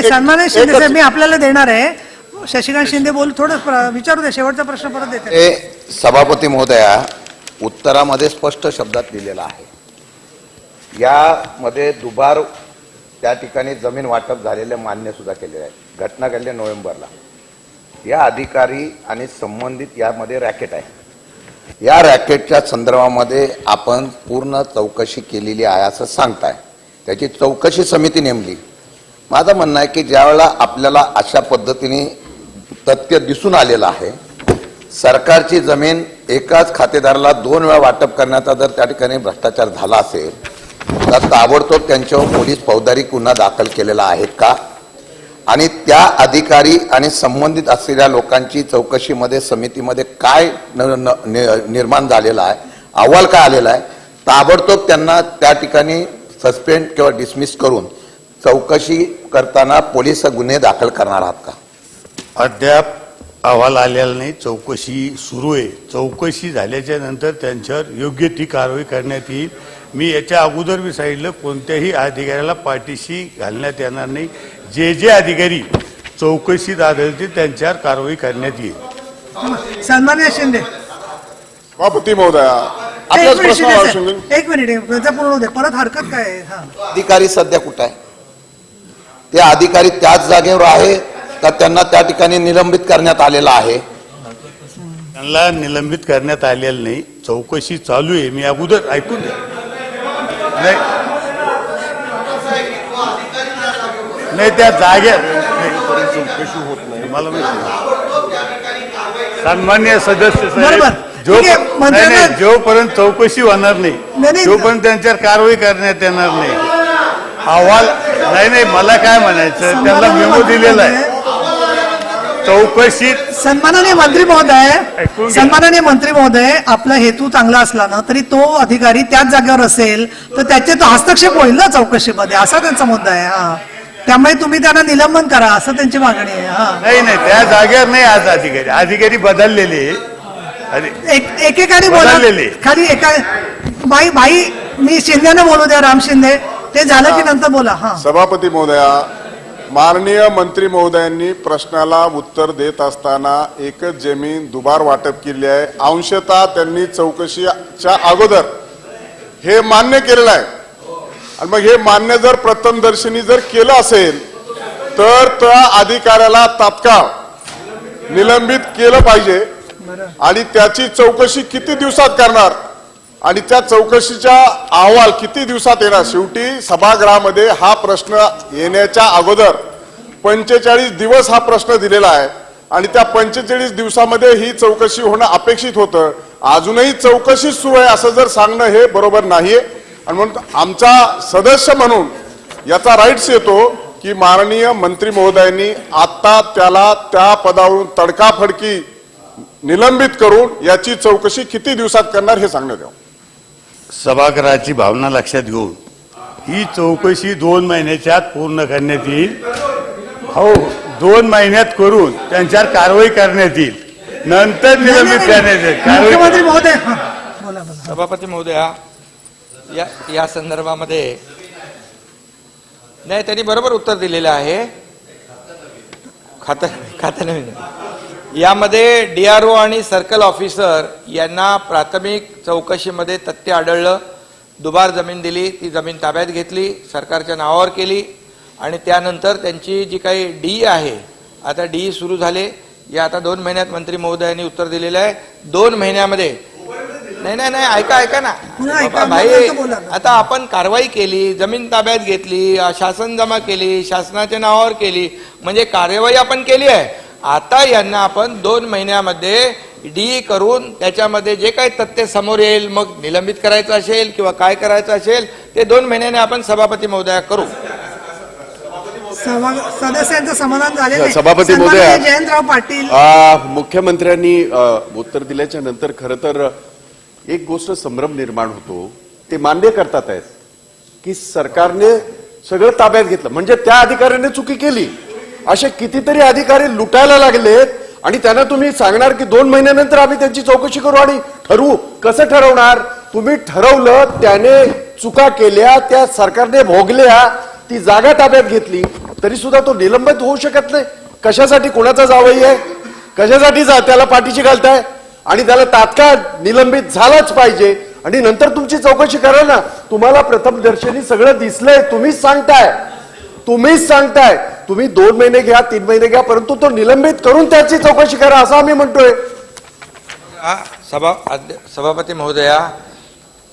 सन्माननीय शिंदे साहेब, मी आपल्याला देणार आहे. शशिकांत शिंदे बोल, थोडं विचारू दे. शेवटचा प्रश्न परत देते. सभापती महोदया, उत्तरामध्ये स्पष्ट शब्दात दिलेला आहे. यामध्ये दुबार त्या ठिकाणी जमीन वाटप झालेले मान्य सुद्धा केलेले आहे. घटना घडली नोव्हेंबरला. या अधिकारी आणि संबंधित यामध्ये रॅकेट आहे. या रॅकेटच्या संदर्भामध्ये आपण पूर्ण चौकशी केलेली आहे असं सांगताय. त्याची चौकशी समिती नेमली. माझं म्हणणं आहे की ज्यावेळेला आपल्याला अशा पद्धतीने तथ्य दिसून आलेलं आहे, सरकारची जमीन एकाच खातेदाराला 2 वेळा वाटप करण्याचा जर त्या ठिकाणी भ्रष्टाचार झाला असेल तर ताबडतोब त्यांच्यावर पोलीस फौजदारी गुन्हा दाखल केलेला आहे का? आणि त्या अधिकारी आणि संबंधित असलेल्या लोकांची चौकशीमध्ये समितीमध्ये काय निर्माण झालेला आहे, अहवाल काय आलेला आहे, ताबडतोब त्यांना त्या ठिकाणी सस्पेंड किंवा डिसमिस करून चौकशी करताना पोलीस गुन्हे दाखल करणार आहात का? अद्याप अहवाल आलेला नाही. चौकशी सुरू आहे. चौकशी झाल्याच्या नंतर त्यांच्यावर योग्य ती कारवाई करण्यात येईल. मी याच्या अगोदर मी सांगितलं, कोणत्याही अधिकाऱ्याला पाठीशी घालण्यात येणार नाही. जे अधिकारी चौकशीत आढळतील त्यांच्यावर कारवाई करण्यात येईल. सन्माननीय शिंदे, सभापती महोदया, आपल्याच एक मिनिट प्रश्नावर शिंदे साहेब, एक मिनिट त्याचा पूर्ण होऊ दे. परत हरकत काय आहे? हा, अधिकारी सध्या कुठं आहे? ते अधिकारी त्याच जागेवर आहे का त्यांना त्या ठिकाणी निलंबित करण्यात आलेला आहे? त्यांना निलंबित करण्यात आलेलं नाही. चौकशी चालू आहे. मी अगोदर ऐकून घ्या. नाही त्या जाग्या चौकशी होत नाही. मला सन्मान्य सदस्य बरोबर. ठीक आहे, मंत्र्यांना- जोपर्यंत चौकशी होणार नाही नाही. तोपर्यंत त्यांच्यावर कारवाई करण्यात येणार नाही. अहवाल नाही. मला काय म्हणायचं, त्यांना मेमो दिलेला आहे. चौकशीत सन्माननीय मंत्री महोदय, आपला हेतू चांगला असला ना तरी तो अधिकारी त्याच जागेवर असेल तर त्याचे तो हस्तक्षेप होईल ना चौकशीमध्ये, असा त्यांचा मुद्दा आहे. हा, त्यामुळे तुम्ही त्यांना निलंबन करा असं त्यांची मागणी आहे. हा, नाही त्या जागेवर नाही. आज अधिकारी बदललेले एकेकाने बोला बदललेले. खाली एका भाई मी शिंदेने बोलू द्या, राम शिंदे, ते झालं की नंतर बोला. हा, सभापती महोदया, माननीय मंत्री महोदयांनी प्रश्नाला उत्तर देत असताना एकच जमीन दुबार वाटप केली आहे. अंशतः त्यांनी चौकशीच्या अगोदर हे मान्य केलेलं आहे. आणि मग हे मान्य जर प्रथमदर्शनी जर केलं असेल तर त्या अधिकाऱ्याला तात्काळ निलंबित केलं पाहिजे. आणि त्याची चौकशी किती दिवसात करणार आणि त्या चौकशीचा अहवाल किती दिवसात येणार? शेवटी सभागृहामध्ये हा प्रश्न येण्याच्या अगोदर 45 दिवस हा प्रश्न दिलेला आहे आणि त्या 45 दिवसामध्ये ही चौकशी होणं अपेक्षित होतं. अजूनही चौकशी सुरू आहे असं जर सांगणं हे बरोबर नाहीये. आणि म्हणून आमचा सदस्य म्हणून याचा राईट्स येतो की माननीय मंत्री महोदयांनी आता त्याला त्या पदावरून तडकाफडकी निलंबित करून याची चौकशी किती दिवसात करणार हे सांगण्यात यावं. सभागृहाची भावना लक्षात घेऊन ही चौकशी 2 महिन्याच्या आत पूर्ण करण्यात येईल. हो, 2 महिन्यात करून त्यांच्यावर कारवाई करण्यात येईल. नंतर निलंबित करण्यात येईल. मुख्यमंत्री महोदय, हा, बोला. सभापती महोदया, या संदर्भामध्ये नाही, त्यांनी बरोबर उत्तर दिलेलं आहे. खातं नवीन यामध्ये DRO आणि सर्कल ऑफिसर यांना प्राथमिक चौकशीमध्ये तथ्य आढळलं. दुबार जमीन दिली, ती जमीन ताब्यात घेतली, सरकारच्या नावावर केली आणि त्यानंतर त्यांची जी काही DE आहे, आता DE सुरू झाले. या आता 2 महिन्यात मंत्री महोदयांनी उत्तर दिलेलं आहे. 2 महिन्यामध्ये नाही ऐका ना भाई, आता आपण कारवाई केली, जमीन ताब्यात घेतली, शासन जमा केली, शासनाच्या नावावर केली, म्हणजे कार्यवाही आपण केली आहे. आता यांना आपण 2 महिन्यामध्ये DE करून त्याच्यामध्ये जे काही तथ्य समोर येईल, मग निलंबित करायचं असेल किंवा काय करायचं असेल ते 2 महिन्याने आपण सभापती महोदया करू. सदस्यांचं समाधान झालेलं आहे. सभापती महोदया, सन्माननीय जयंतराव पाटील, मुख्यमंत्र्यांनी उत्तर दिल्याच्या नंतर खरं तर एक गोष्ट संभ्रम निर्माण होतो. ते मान्य करतात आहेत की सरकारने सगळं ताब्यात घेतलं, म्हणजे त्या अधिकाऱ्याने चुकी केली. असे कितीतरी अधिकारी लुटायला लागलेत आणि त्यांना तुम्ही सांगणार की 2 महिन्यानंतर आम्ही त्यांची चौकशी करू आणि ठरवू. कसं ठरवणार? तुम्ही ठरवलं, त्याने चुका केल्या, त्या सरकारने भोगल्या, ती जागा ताब्यात घेतली, तरी सुद्धा तो निलंबित होऊ शकत नाही. कशासाठी? कोणाचा जावई आहे? कशासाठी त्याला पाठीशी घालताय? आणि त्याला तात्काळ निलंबित झालाच पाहिजे आणि नंतर तुमची चौकशी करा ना. तुम्हाला प्रथमदर्शनी सगळं दिसलंय, तुम्हीच सांगताय. तुम्ही 2 महिने घ्या, 3 महिने घ्या, परंतु तो निलंबित करून त्याची चौकशी करा असं आम्ही म्हणतोय. सभापती महोदया,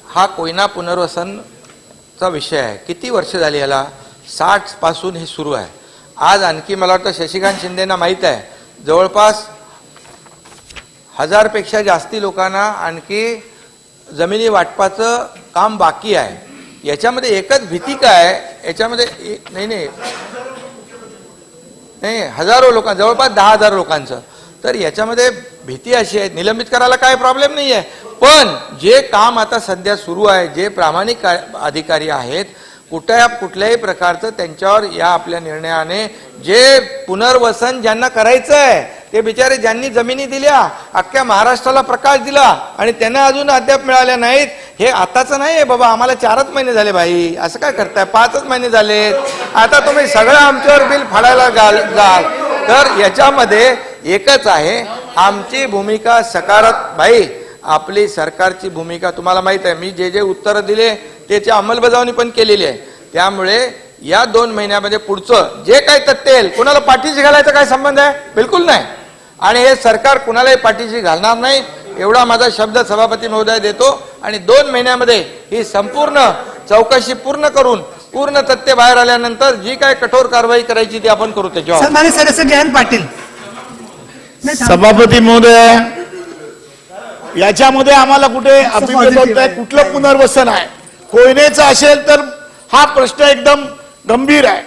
हा कोयना पुनर्वसनचा विषय आहे. किती वर्ष झाली याला? 60 पासून हे सुरू आहे. आज आणखी मला वाटतं शशिकांत शिंदेना माहीत आहे, जवळपास 1000 पेक्षा जास्ती लोकांना आणखी जमिनी वाटपाचं काम बाकी आहे. याच्यामध्ये एकच भीती काय, याच्यामध्ये नाही हजारो लोकांना, जवळपास 10,000 लोकांचं. तर याच्यामध्ये भीती अशी आहे, निलंबित करायला काय प्रॉब्लेम नाही आहे, पण जे काम आता सध्या सुरू आहे, जे प्रामाणिक अधिकारी आहेत, कुठल्याही प्रकारचं त्यांच्यावर या आपल्या निर्णयाने जे पुनर्वसन ज्यांना करायचं आहे, ते बिचारे ज्यांनी जमिनी दिल्या, अख्ख्या महाराष्ट्राला प्रकाश दिला आणि त्यांना अजून अद्याप मिळाल्या नाहीत. हे आताच नाही आहे बाबा, आम्हाला 4च महिने झाले भाई, असं काय करताय? 5च महिने झालेत, आता तुम्ही सगळं आमच्यावर बिल फाडायला जाल. तर याच्यामध्ये एकच आहे, आमची भूमिका सकारात्मक. भाई, आपली सरकारची भूमिका तुम्हाला माहित आहे, मी जे जे उत्तरं दिले त्याची अंमलबजावणी पण केलेली आहे. त्यामुळे या 2 महिन्यामध्ये पुढचं जे काही तथ्य येईल, कुणाला पाठीशी घालायचा काय संबंध आहे? बिलकुल नाही. आणि हे सरकार कुणालाही पाठीशी घालणार नाही, एवढा माझा शब्द सभापती महोदय देतो. आणि 2 महिन्यामध्ये ही संपूर्ण चौकशी पूर्ण करून पूर्ण तथ्य बाहेर आल्यानंतर जी काय कठोर कारवाई करायची ती आपण करू. त्याच्यावर सन्माननीय सदस्य जयंत पाटील. सभापती महोदय, याच्यामध्ये आम्हाला कुठे अभिप्राय होत आहे, कुठलं पुनर्वसन आहे? कोयनेचं असेल तर हा प्रश्न एकदम गंभीर आहे.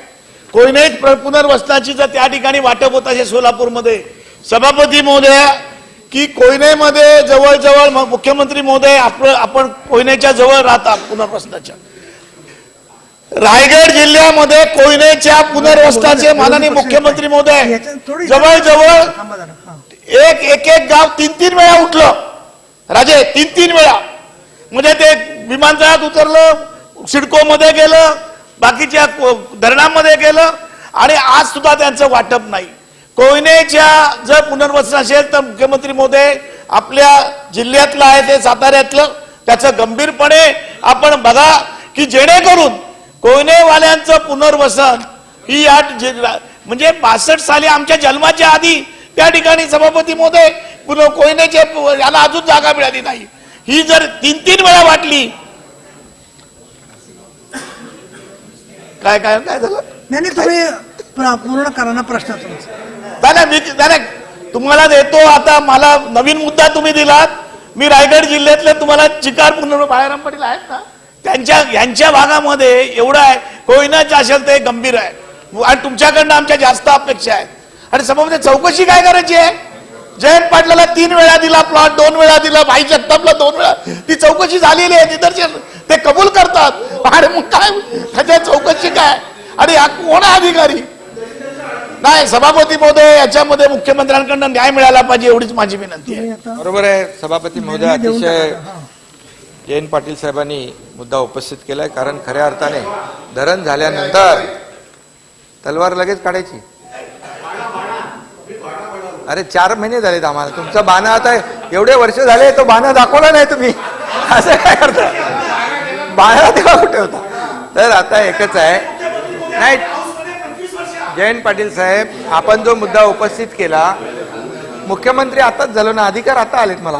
कोयने पुनर्वसनाची जर त्या ठिकाणी वाटप होत असेल सोलापूरमध्ये, सभापती महोदय, की कोयनेमध्ये जवळजवळ मुख्यमंत्री महोदय आपण कोयनेच्या जवळ राहता पुनर्वसनाच्या. रायगड जिल्ह्यामध्ये कोयनेच्या पुनर्वसनाचे माननीय मुख्यमंत्री महोदय जवळजवळ एक गाव 3 वेळा उठलं राजे, 3 वेळा. म्हणजे ते विमानतळात उतरलं, सिडको मध्ये गेलं, बाकीच्या धरणामध्ये गेलं, आणि आज सुद्धा त्यांचं वाटप नाही. कोयनेच्या जर पुनर्वसन असेल तर मुख्यमंत्री महोदय, आपल्या जिल्ह्यातलं आहे ते साताऱ्यातलं, त्याचं गंभीरपणे आपण बघा, की जेणेकरून कोयनेवाल्यांचं पुनर्वसन ही म्हणजे 62 साली आमच्या जन्माच्या आधी त्या ठिकाणी सभापती महोदय कोयनेचे याला अजून जागा मिळाली नाही. ही जर 3 वेळा वाटली, काय काय काय झालं? नाही, तुम्ही पूर्ण करा ना प्रश्न तुमचा. तुम्हाला देतो. आता मला नवीन मुद्दा तुम्ही दिलात. मी रायगड जिल्ह्यातले तुम्हाला चिकार पुनर्वसन बाळाराम पाटील आहेत ना, यांच्या भागामध्ये एवढं आहे, कोयनाचं असेल ते गंभीर आहे, आणि तुमच्याकडनं आमच्या जास्त अपेक्षा आहेत. आणि सभापती चौकशी काय करायची आहे? जयंत पाटलाला 3 वेळा दिला प्लॉट, 2 वेळा दिला, भाई जगतापला 2 वेळा, ती चौकशी झालेली आहे, निदर्शन ते कबूल करतात. आणि मग काय त्याच्या चौकशी काय? आणि हा कोण अधिकारी? नाही सभापती महोदय, याच्यामध्ये मुख्यमंत्र्यांकडून न्याय मिळाला पाहिजे, एवढीच माझी विनंती आहे. बरोबर आहे सभापती महोदय, अतिशय जयंत पाटील साहेबांनी मुद्दा उपस्थित केलाय. कारण खऱ्या अर्थाने धरण झाल्यानंतर तलवार लगेच काढायची. अरे 4 महिने झालेत आम्हाला, तुमचा बाणा आता एवढे वर्ष झाले, तो बाणा दाखवला नाही तुम्ही, असं काय करता? बाणा तेव्हा कुठे होता? तर आता एकच आहे. नाही जयंत पाटील साहेब, आपण जो मुद्दा उपस्थित केला, मुख्यमंत्री आताच झालो ना, अधिकार आता आलेत मला.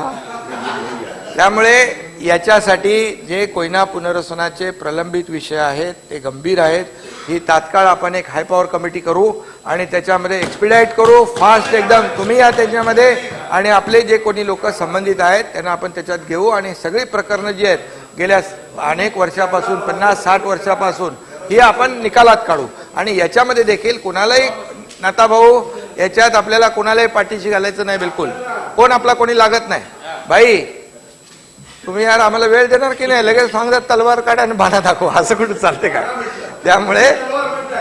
त्यामुळे याच्यासाठी जे कोयना पुनर्वसनाचे प्रलंबित विषय आहेत ते गंभीर आहेत. ही तात्काळ आपण एक हाय पॉवर कमिटी करू आणि त्याच्यामध्ये एक्सपिडाईट करू, फास्ट एकदम. तुम्ही या त्याच्यामध्ये, आणि आपले जे कोणी लोक संबंधित आहेत त्यांना आपण त्याच्यात घेऊ, आणि सगळी प्रकरणं जी आहेत गेल्या अनेक वर्षापासून, 50-60 वर्षापासून, ही आपण निकालात काढू. आणि याच्यामध्ये देखील कुणालाही नाताभाऊ, याच्यात आपल्याला कुणालाही पाठीशी घालायचं नाही बिलकुल. कोण आपला कोणी लागत नाही. भाई तुम्ही यार आम्हाला वेळ देणार की नाही? लगेच सांगतात तलवार काढा आणि बाणा दाखवा, असं कुठं चालते का? त्यामुळे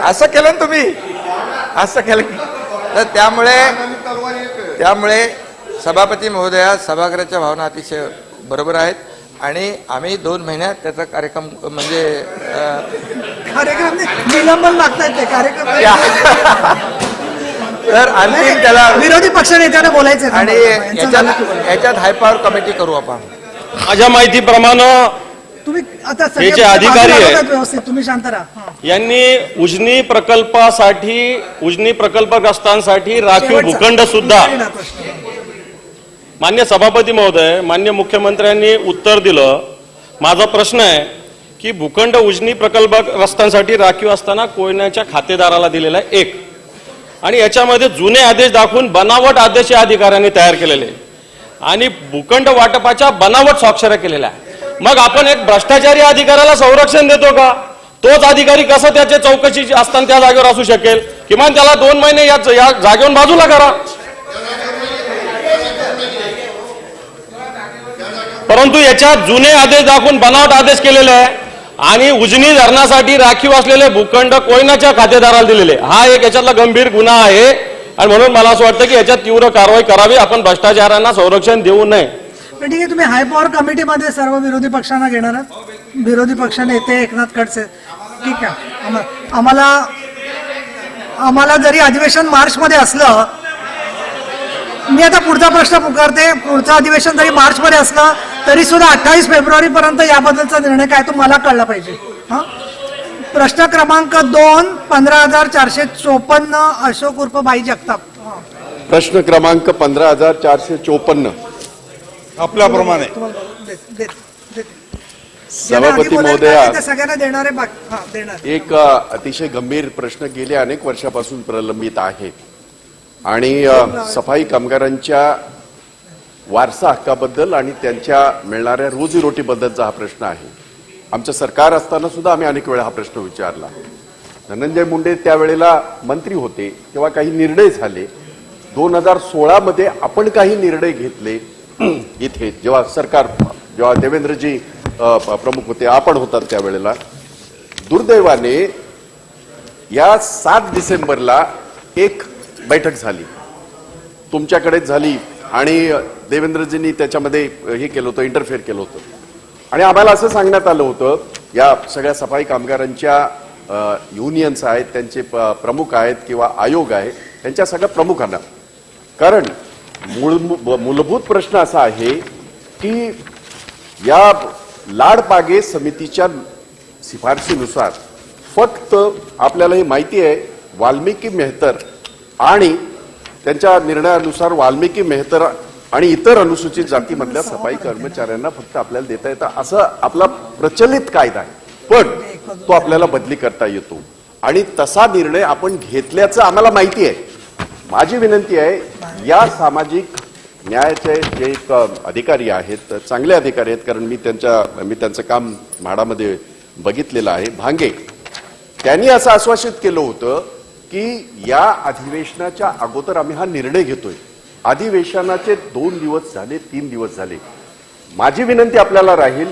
असं केलं ना तुम्ही, असं केलं. तर त्यामुळे सभापती महोदया, सभागृहाच्या भावना अतिशय बरोबर आहेत, आणि आम्ही 2 महिन्यात त्याचा कार्यक्रम म्हणजे निलंबन लागतात ते कार्यक्रम. तर अंतिम त्याला विरोधी पक्ष नेत्यांना बोलायचं, आणि याच्यात हाय पॉवर कमिटी करू आपण. माझ्या माहितीप्रमाणे तुम्ही आता हे जे अधिकारी आहेत, व्यवस्थित तुम्ही शांत राहा. यांनी उजनी प्रकल्पासाठी, उजनी प्रकल्पग्रस्तांसाठी राखीव भूखंड सुद्धा मान्य सभापती महोदय, मान्य मुख्यमंत्र्यांनी उत्तर दिलं. माझा प्रश्न आहे की भूखंड उजनी प्रकल्पग्रस्तांसाठी राखीव असताना कोयनाच्या खातेदाराला दिलेला आहे 1, आणि याच्यामध्ये जुने आदेश दाखवून बनावट आदेश या अधिकाऱ्यांनी तयार केलेले आणि भूखंड वाटपाच्या बनावट स्वाक्षऱ्या केलेल्या आहे. मग आपण एक भ्रष्टाचारी अधिकाऱ्याला संरक्षण देतो का? तोच अधिकारी कसं त्याच्या चौकशी असताना त्या जागेवर असू शकेल? किमान त्याला 2 महिने या जागेवर बाजूला करा. परंतु याच्यात जुने आदेश दाखवून बनावट आदेश केलेले आहे आणि उजनी धरणासाठी राखीव असलेले भूखंड कोयनाच्या खातेदाराला दिलेले. हा एक याच्यातला गंभीर गुन्हा आहे आणि म्हणून मला असं वाटतं की याच्यात तीव्र कारवाई करावी. आपण भ्रष्टाचारांना संरक्षण देऊ नये. पण ठीक आहे, तुम्ही हाय पॉवर कमिटीमध्ये सर्व विरोधी पक्षांना घेणार आहात? विरोधी पक्ष नेते एकनाथ खडसे, ठीक आहे. आम्हाला जरी अधिवेशन मार्चमध्ये असलं, मी आता पुढचा प्रश्न पुकारते, पुढचं अधिवेशन जरी मार्चमध्ये असलं तरी सुद्धा 28 फेब्रुवारीपर्यंत याबद्दलचा निर्णय काय तो मला कळला पाहिजे. प्रश्न क्रमांक 2, 15,454, अशोक उर्फ बाई जगताप. प्रश्न क्रमांक 15,454. आपल्याप्रमाणे सभापती महोदया, सगळ्यांना देणारे देणार. एक अतिशय गंभीर प्रश्न गेल्या अनेक वर्षापासून प्रलंबित आहे आणि सफाई कामगारांच्या वारसा हक्काबद्दल आणि त्यांच्या मिळणाऱ्या रोजीरोटीबद्दलचा हा प्रश्न आहे. आमचं सरकार असताना सुद्धा आम्ही अनेक वेळा हा प्रश्न विचारला. धनंजय मुंडे त्यावेळेला मंत्री होते तेव्हा काही निर्णय झाले. 2016 मध्ये आपण काही निर्णय घेतले इथे, जेव्हा देवेंद्रजी प्रमुख होते, आपण होतात त्यावेळेला. दुर्दैवाने या 7 डिसेंबरला एक बैठक झाली, तुमच्याकडेच झाली आणि देवेंद्रजींनी त्याच्यामध्ये हे केलं होतं, इंटरफेअर केलं होतं आणि आम्हाला असं सांगण्यात आलं होतं, या सगळ्या सफाई कामगारांच्या युनियन्स आहेत, त्यांचे प्रमुख आहेत किंवा आयोग आहे, त्यांच्या सगळ्या प्रमुखांना, कारण मूलभूत प्रश्न असा आहे की या लाडपागे समितीच्या शिफारशीनुसार फक्त आपल्याला हे माहिती आहे, वाल्मिकी मेहतर आणि त्यांच्या निर्णयानुसार वाल्मिकी मेहतर आणि इतर अनुसूचित जातीमधल्या सफाई कर्मचाऱ्यांना फक्त आपल्याला देता येतं असं आपला प्रचलित कायदा आहे. पण तो आपल्याला बदली करता येतो आणि तसा निर्णय आपण घेतल्याचं आम्हाला माहिती आहे. माझी विनंती आहे, या सामाजिक न्यायाचे जे एक अधिकारी आहेत, चांगले अधिकारी आहेत, कारण मी त्यांचं काम म्हाडामध्ये बघितलेलं आहे, भांगे, त्यांनी असं आश्वासित केलं होतं की या अधिवेशनाच्या अगोदर आम्ही हा निर्णय घेतोय. अधिवेशनाचे 2 दिवस झाले, 3 दिवस झाले. माझी विनंती आपल्याला राहील,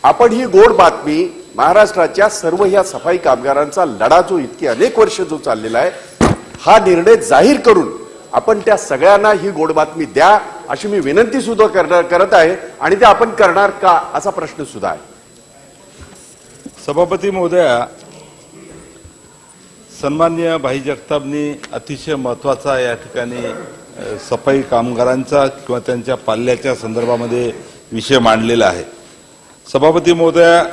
आपण ही गोड बातमी महाराष्ट्राच्या सर्व ह्या सफाई कामगारांचा लढा जो इतकी अनेक वर्ष जो चाललेला आहे, हा निर्णय जाहीर करून आपण त्या सगळ्यांना ही गोड बातमी द्या अशी मी विनंती सुद्धा करत आहे आणि ते आपण करणार का असा प्रश्न सुद्धा आहे. सभापती महोदया, सन्माननीय भाई जगतापनी अतिशय महत्त्वाचा या ठिकाणी सफाई कामगारांचा किंवा त्यांच्या पाल्याच्या संदर्भामध्ये विषय मांडलेला आहे. सभापती महोदया,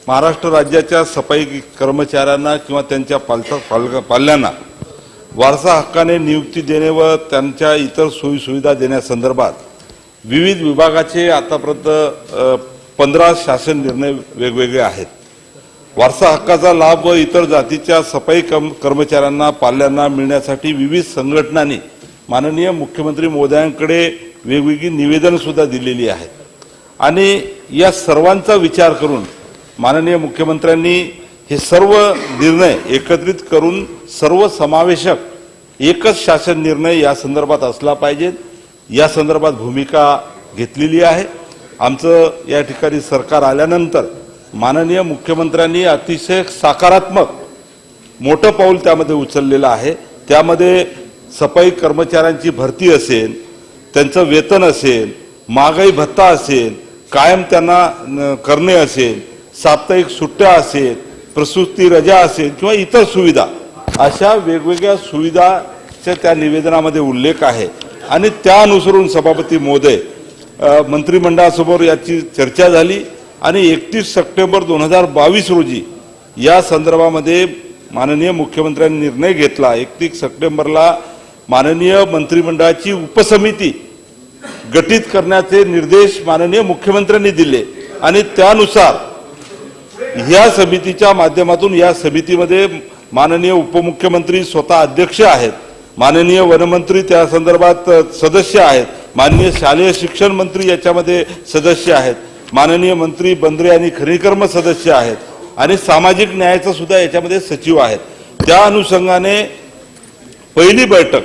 महाराष्ट्र राज्याच्या सफाई कर्मचाऱ्यांना किंवा त्यांच्या पाल्यांना वारसा हक्काने नियुक्ती देणे व त्यांच्या इतर सोयीसुविधा देण्यासंदर्भात विविध विभागाचे आतापर्यंत 15 शासन निर्णय वेगवेगळे आहेत. वारसा हक्काचा लाभ व इतर जातीच्या सफाई कर्मचाऱ्यांना पाल्यांना मिळण्यासाठी विविध संघटनांनी माननीय मुख्यमंत्री महोदयांकडे वेगवेगळी निवेदन सुद्धा दिलेली आहेत आणि या सर्वांचा विचार करून माननीय मुख्यमंत्र्यांनी हे सर्व निर्णय एकत्रित करून सर्वसमावेशक एकच शासन निर्णय या संदर्भात असला पाहिजे या संदर्भात भूमिका घेतलेली आहे. आमचं या ठिकाणी सरकार आल्यानंतर माननीय मुख्यमंत्र्यांनी अतिशय सकारात्मक मोठं पाऊल त्यामध्ये उचललेलं आहे. त्यामध्ये सफाई कर्मचाऱ्यांची भरती असेल, त्यांचं वेतन असेल, महागाई भत्ता असेल, कायम त्यांना करणे असेल, साप्ताहिक सुट्ट्या असेल, प्रसूती रजा असेल किंवा इतर सुविधा, अशा वेगवेगळ्या सुविधाच्या त्या निवेदनामध्ये उल्लेख आहे आणि त्या अनुसरून सभापती महोदय मंत्रिमंडळासमोर याची चर्चा झाली आणि 31 सप्टेंबर 2022 रोजी या संदर्भामध्ये माननीय मुख्यमंत्र्यांनी निर्णय घेतला. 31 सप्टेंबरला माननीय मंत्रिमंडळाची उपसमिती गठीत करण्याचे निर्देश माननीय मुख्यमंत्र्यांनी दिले आणि त्यानुसार या समितीच्या माध्यमातून या समितीमध्ये माननीय उपमुख्यमंत्री स्वतः अध्यक्ष आहेत, माननीय वनमंत्री त्या संदर्भात सदस्य आहेत, माननीय शालेय शिक्षण मंत्री याच्यामध्ये सदस्य आहेत, माननीय मंत्री बंदरे आणि खनिकर्म सदस्य आहेत आणि सामाजिक न्यायाचा सुद्धा याच्यामध्ये सचिव आहेत. त्या अनुषंगाने पहिली बैठक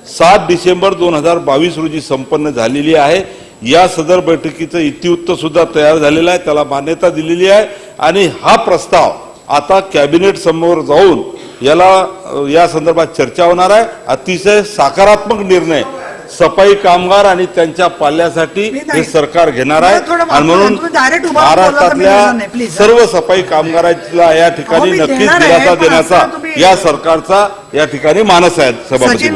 7 डिसेंबर 2022 रोजी संपन्न झालेली आहे. या सदर बैठकीचं इतिवृत्त सुद्धा तयार झालेलं आहे, त्याला मान्यता दिलेली आहे आणि हा प्रस्ताव आता कॅबिनेट समोर जाऊन या संदर्भात चर्चा होणार आहे. अतिशय सकारात्मक निर्णय सफाई कामगार आणि त्यांच्या पाल्यासाठी हे सरकार घेणार आहे आणि म्हणून महाराष्ट्रातल्या सर्व सफाई कामगारांना या ठिकाणी नक्कीच दिलासा देण्याचा या सरकारचा या ठिकाणी मानस आहे. सभापती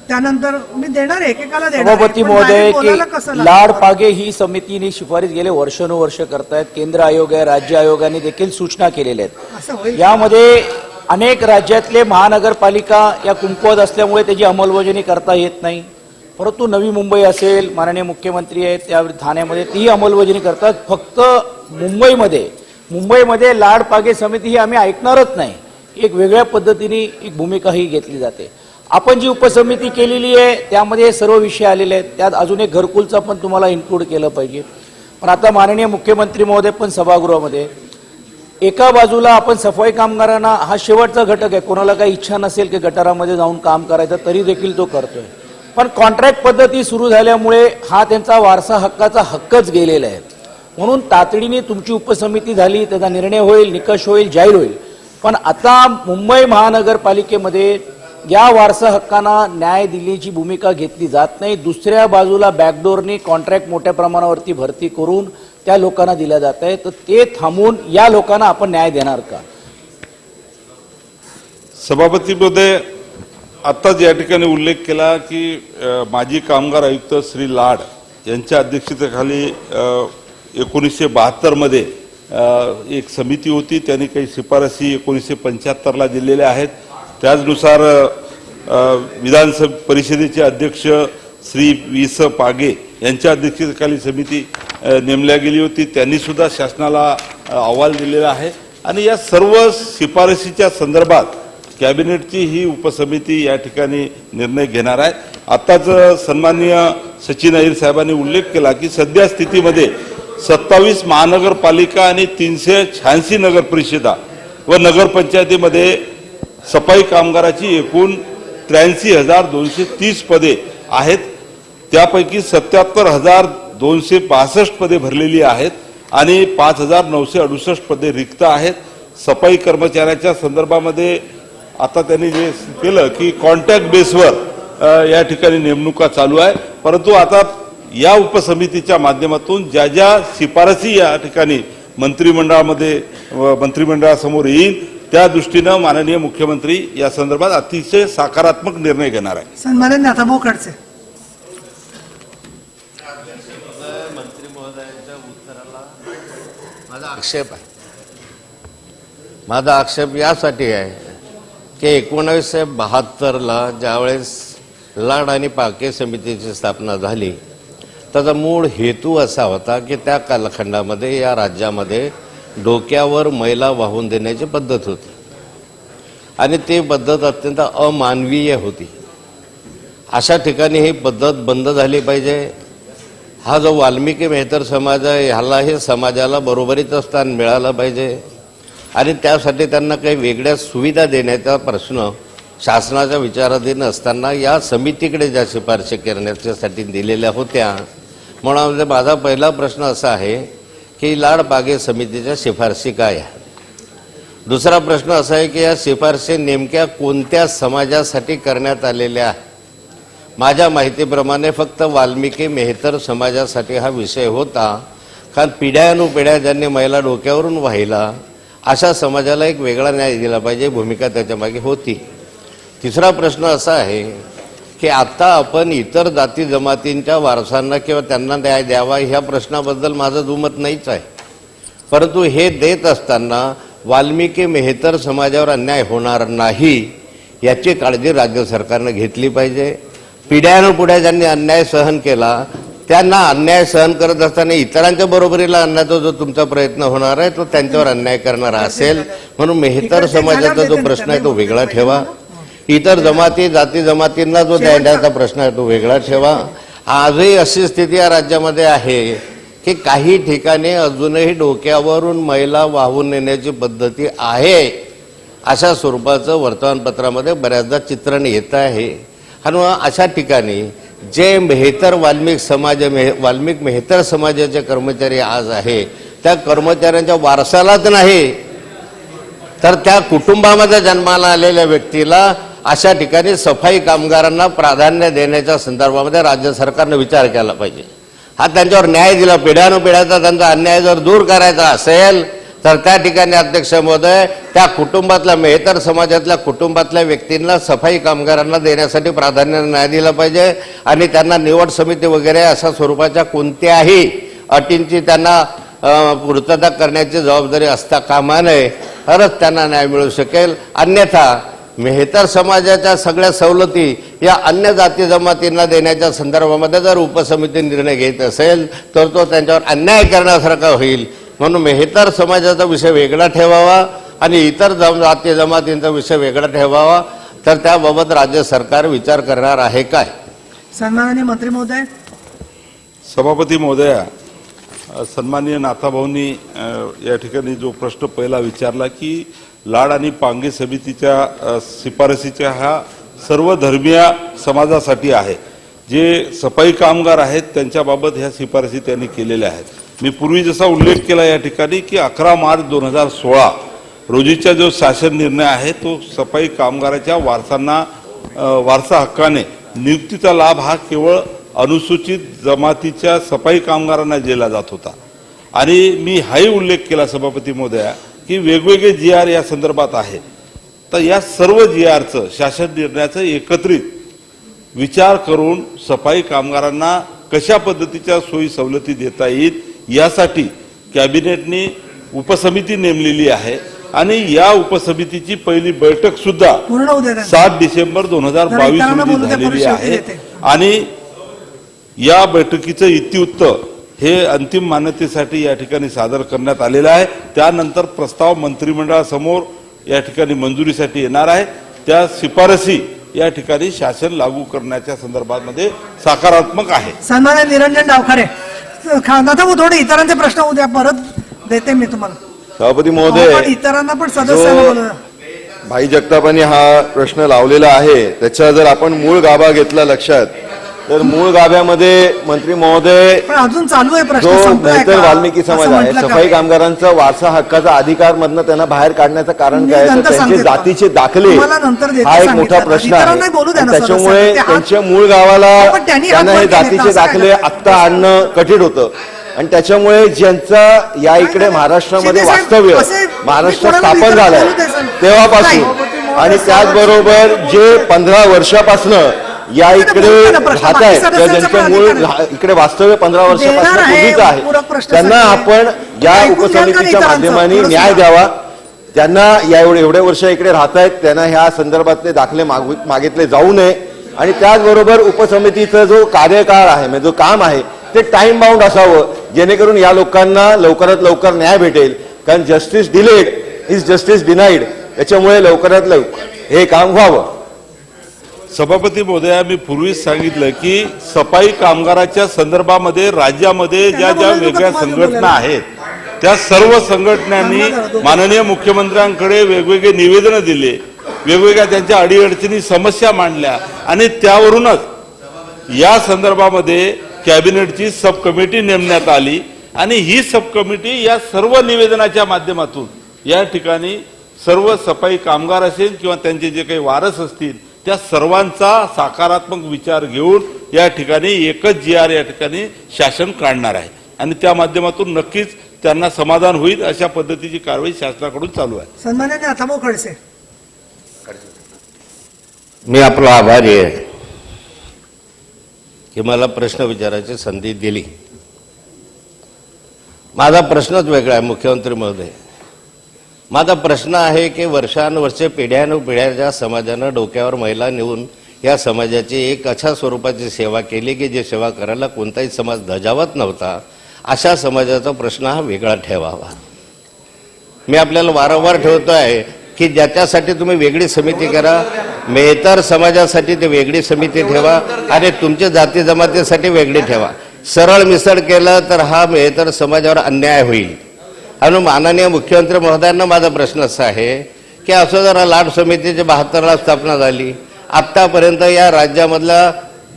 त्यानंतर मी देणार एकेकाला देणार आहे, सभापती पण महोदय direct की बोलायला कसं लागतं? लाड पागे ही समितीने शिफारस गेले वर्षानुवर्ष करतायत. केंद्र आयोग आहे, राज्य आयोगाने देखील सूचना केलेल्या आहेत. असं होईल यामध्ये अनेक राज्यातले महानगरपालिका या कुंकवत असल्यामुळे त्याची अंमलबजावणी करता येत नाही. परंतु नवी मुंबई असेल, माननीय मुख्यमंत्री आहेत त्या ठाण्यामध्ये तीही अंमलबजावणी करतात. फक्त मुंबईमध्ये लाड पागे समिती ही आम्ही ऐकणारच नाही. एक वेगळ्या पद्धतीने एक भूमिका ही घेतली जाते. आपण जी उपसमिती केलेली आहे त्यामध्ये सर्व विषय आलेले आहेत. त्यात अजून एक घरकुलचा पण तुम्हाला इन्क्लूड केलं पाहिजे. पण आता माननीय मुख्यमंत्री महोदय पण सभागृहामध्ये एका बाजूला आपण सफाई कामगारांना हा शेवटचा घटक आहे, कोणाला काही इच्छा नसेल की गटारामध्ये जाऊन काम करायचं तरी देखील तो करतोय. पण कॉन्ट्रॅक्ट पद्धती सुरू झाल्यामुळे हा त्यांचा वारसा हक्काचा हक्कच गेलेला आहे. म्हणून तातडीने तुमची उपसमिती झाली, त्याचा निर्णय होईल, निकष होईल, जाहीर होईल. पण आता मुंबई महानगरपालिकेमध्ये या वारसा हक्कांना न्याय दिल्याची भूमिका घेतली जात नाही. दुसऱ्या बाजूला बॅकडोरनी कॉन्ट्रॅक्ट मोठ्या प्रमाणावरती भरती करून त्या लोकांना दिल्या जात आहे. तर ते थांबून या लोकांना आपण न्याय देणार का? सभापती महोदय, आत्ताच या ठिकाणी उल्लेख केला की माजी कामगार आयुक्त श्री लाड यांच्या अध्यक्षतेखाली 1972 मध्ये एक समिती होती. त्यांनी काही शिफारसी 1975ला दिलेल्या आहेत. त्याचनुसार विधान परिषदेचे अध्यक्ष श्री वी.स. पागे यांच्या अध्यक्षतेखाली समिती नेमल्या गेली होती. त्यांनी सुद्धा शासनाला अहवाल दिलेला आहे आणि या सर्व शिफारसीच्या संदर्भात कॅबिनेटची ही उपसमिती या ठिकाणी निर्णय घेणार आहे. आताच सन्माननीय सचिन अहिर साहेबांनी उल्लेख केला की सध्या स्थितीमध्ये 27 महानगरपालिका आणि 386 नगर परिषदा व नगरपंचायतीमध्ये सफाई कामगाराची एकूण 83,230 पदे आहेत. त्यापैकी 77,262 पदे भरलेली आहेत आणि 5,968 पदे रिक्त आहेत. सफाई कर्मचाऱ्याच्या संदर्भामध्ये आता त्यांनी जे केलं की कॉन्ट्रॅक्ट बेसवर या ठिकाणी नेमणुका चालू आहे. परंतु आता या उपसमितीच्या माध्यमातून ज्या ज्या शिफारसी या ठिकाणी मंत्रिमंडळासमोर येईल त्या दृष्टीनं माननीय मुख्यमंत्री या संदर्भात अतिशय सकारात्मक निर्णय घेणार आहे. सन्माननीय नाथाभाऊ खडसे. मंत्री महोदयांच्या उत्तराला माझा आक्षेप आहे. माझा आक्षेप यासाठी आहे की 1972ला ज्यावेळेस लाड आणि पाके समितीची स्थापना झाली त्याचा मूळ हेतू असा होता की त्या कालखंडामध्ये या राज्यामध्ये डोक्यावर मैला वाहून देण्याची पद्धत होती आणि ती पद्धत अत्यंत अमानवीय होती. अशा ठिकाणी ही पद्धत बंद झाली पाहिजे. हा जो वाल्मिकी मेहतर समाज आहे ह्याला हे समाजाला बरोबरीचं स्थान मिळालं पाहिजे आणि त्यासाठी त्यांना काही वेगळ्या सुविधा देण्याचा प्रश्न शासनाच्या विचाराधीन असताना या समितीकडे ज्या शिफारशी करण्याच्यासाठी दिलेल्या होत्या. म्हणून माझा पहिला प्रश्न असा आहे की लाड पागे समितीच्या शिफारशी काय आहे. दुसरा प्रश्न असा आहे की या शिफारशी नेमक्या कोणत्या समाजासाठी करण्यात आलेल्या आहेत. माझ्या माहितीप्रमाणे फक्त वाल्मिकी मेहतर समाजासाठी हा विषय होता, कारण पिढ्यानुपिढ्या ज्यांनी महिला डोक्यावरून वाहिला अशा समाजाला एक वेगळा न्याय दिला पाहिजे, भूमिका त्याच्या मागे होती. तिसरा प्रश्न असा आहे की आता आपण इतर जाती जमातींच्या वारसांना किंवा त्यांना न्याय द्यावा ह्या प्रश्नाबद्दल माझं दुमत नाहीच आहे. परंतु हे देत असताना वाल्मिकी मेहतर समाजावर अन्याय होणार नाही याची काळजी राज्य सरकारनं घेतली पाहिजे. पिढ्यानुपिढ्या ज्यांनी अन्याय सहन केला त्यांना अन्याय सहन करत असताना इतरांच्या बरोबरीला आणण्याचा जो तुमचा प्रयत्न होणार आहे तो त्यांच्यावर अन्याय करणारा असेल. म्हणून मेहतर समाजाचा जो प्रश्न आहे तो वेगळा ठेवा. इतर जमाती जाती जमातींना जो देण्याचा प्रश्न आहे तो वेगळा ठेवा. आजही अशी स्थिती या राज्यामध्ये आहे की काही ठिकाणी अजूनही डोक्यावरून मैला वाहून नेण्याची पद्धती आहे. अशा स्वरूपाचं वर्तमानपत्रामध्ये बऱ्याचदा चित्रण येत आहे. आणि अशा ठिकाणी जे मेहतर वाल्मिक मेहतर समाजाचे कर्मचारी आज आहे त्या कर्मचाऱ्यांच्या वारसालाच नाही तर त्या कुटुंबामध्ये जन्माला आलेल्या व्यक्तीला अशा ठिकाणी सफाई कामगारांना प्राधान्य देण्याच्या संदर्भामध्ये राज्य सरकारने विचार केला पाहिजे. हा त्यांच्यावर न्याय दिला. पिढ्यानुपिढ्याचा त्यांचा अन्याय जर दूर करायचा असेल तर त्या ठिकाणी अध्यक्ष महोदय त्या कुटुंबातल्या मेहतर समाजातल्या कुटुंबातल्या व्यक्तींना सफाई कामगारांना देण्यासाठी प्राधान्य न्याय दिला पाहिजे. आणि त्यांना निवड समिती वगैरे अशा स्वरूपाच्या कोणत्याही अटींची त्यांना पूर्तता करण्याची जबाबदारी असता कामा नये. तरच त्यांना न्याय मिळू शकेल. अन्यथा मेहतर समाजाच्या सगळ्या सवलती या अन्य जाती जमातींना देण्याच्या संदर्भामध्ये जर उपसमिती निर्णय घेत असेल तर तो त्यांच्यावर अन्याय करण्यासारखा होईल. म्हणून मेहतर समाजाचा विषय वेगळा ठेवावा आणि इतर जाती जमातींचा विषय वेगळा ठेवावा. तर त्याबाबत राज्य सरकार विचार करणार आहे काय? सन्माननीय मंत्री महोदय. सभापती महोदया, सन्माननीय नाथाभाऊंनी या ठिकाणी जो प्रश्न पहिला विचारला की लाड आणि पांगे समितीच्या शिफारसीच्या ह्या सर्व धर्मीय समाजासाठी आहे. जे सफाई कामगार आहेत त्यांच्याबाबत ह्या शिफारसी त्यांनी केलेल्या आहेत. मी पूर्वी जसा उल्लेख केला या ठिकाणी की 11 मार्च 2016 रोजीचा जो शासन निर्णय आहे तो सफाई कामगाराच्या वारसा हक्काने नियुक्तीचा लाभ हा केवळ अनुसूचित जमातीच्या सफाई कामगारांना दिला जात होता. आणि मी हाही उल्लेख केला सभापती महोदया की वेगवेगळे GR या संदर्भात आहे. तर या सर्व GRचं शासन निर्णयाचं एकत्रित विचार करून सफाई कामगारांना कशा पद्धतीच्या सोयी सवलती देता येईल यासाठी कॅबिनेटने उपसमिती नेमलेली आहे. आणि या उपसमितीची पहिली बैठक सुद्धा 7 डिसेंबर 2022 रोजी झालेली आहे. आणि या बैठकीचं इत्युत्त हे अंतिम मान्यतेसाठी या ठिकाणी सादर करण्यात आलेलं आहे. त्यानंतर प्रस्ताव मंत्रिमंडळासमोर या ठिकाणी मंजुरीसाठी येणार आहे. त्या शिफारसी या ठिकाणी शासन लागू करण्याच्या संदर्भामध्ये सकारात्मक आहे. सन्माननीय निरंजन डावखरे. थोडे इतरांचे प्रश्न उद्या परत देते मी तुम्हाला. सभापती महोदय, इतरांना पण सदस्य भाई जगतापांनी हा प्रश्न लावलेला आहे त्याचा जर आपण मूळ गाभा घेतला लक्षात तर मूळ गाभ्यामध्ये मंत्री महोदय अजून चालू आहे प्रश्न. जो मेहतर वाल्मिकी समाज आहे सफाई कामगारांचा वारसा हक्काचा अधिकार मधनं त्यांना बाहेर काढण्याचं कारण काय तर त्यांचे जातीचे दाखले हा एक मोठा प्रश्न आहे. त्याच्यामुळे त्यांच्या मूळ गावाला त्यांना हे जातीचे दाखले आत्ता आणणं कठीण होतं. आणि त्याच्यामुळे ज्यांचं या इकडे महाराष्ट्रामध्ये वास्तव्य महाराष्ट्र स्थापन झालंय तेव्हापासून आणि त्याचबरोबर जे 15 वर्षापासून या इकडे राहत आहेत किंवा ज्यांचे मूळ इकडे वास्तव्य 15 वर्षापासून पूर्वीच आहे त्यांना आपण या उपसमितीच्या माध्यमाने न्याय द्यावा. त्यांना या एवढे वर्ष इकडे राहत आहेत त्यांना ह्या संदर्भातले दाखले मागितले जाऊ नये. आणि त्याचबरोबर उपसमितीचा जो कार्यकाळ आहे म्हणजे जो काम आहे ते टाइम बाउंड असावं जेणेकरून या लोकांना लवकरात लवकर न्याय भेटेल. कारण justice delayed is justice denied. त्याच्यामुळे लवकरात लवकर हे काम व्हावं. सभापती महोदया, मी पूर्वीच सांगितलं की सफाई कामगाराच्या संदर्भामध्ये राज्यामध्ये ज्या वेगळ्या संघटना आहेत त्या सर्व संघटनांनी माननीय मुख्यमंत्र्यांकडे वेगवेगळे निवेदनं दिले, वेगवेगळ्या त्यांच्या अडीअडचणी समस्या मांडल्या आणि त्यावरूनच या संदर्भामध्ये कॅबिनेटची सब कमिटी नेमण्यात आली. आणि ही सब कमिटी या सर्व निवेदनाच्या माध्यमातून या ठिकाणी सर्व सफाई कामगार असेल किंवा त्यांचे जे काही वारस असतील त्या सर्वांचा सकारात्मक विचार घेऊन या ठिकाणी एकच GR या ठिकाणी शासन काढणार आहे. आणि त्या माध्यमातून नक्कीच त्यांना समाधान होईल अशा पद्धतीची कारवाई शासनाकडून चालू आहे. सन्माननीय नाथाभाऊ खडसे. मी आपला आभारी आहे की मला प्रश्न विचारायची संधी दिली. माझा प्रश्नच वेगळा आहे मुख्यमंत्री महोदय. माझा प्रश्न आहे की वर्षानुवर्षे पिढ्यानुपिढ्याच्या समाजानं डोक्यावर महिला नेऊन या समाजाची एक अशा स्वरूपाची सेवा केली की जे सेवा करायला कोणताही समाज धजावत नव्हता. अशा समाजाचा प्रश्न हा वेगळा ठेवावा. मी आपल्याला वारंवार ठेवतो आहे की ज्याच्यासाठी तुम्ही वेगळी समिती करा, मेहतर समाजासाठी ते वेगळी समिती ठेवा आणि तुमच्या जाती जमातीसाठी वेगळी ठेवा. सरळ मिसळ केलं तर हा मेहतर समाजावर अन्याय होईल. आणि माननीय मुख्यमंत्री महोदयांना माझा प्रश्न असा आहे की असं जरा लाट समितीची 72ला स्थापना झाली, आत्तापर्यंत या राज्यामधल्या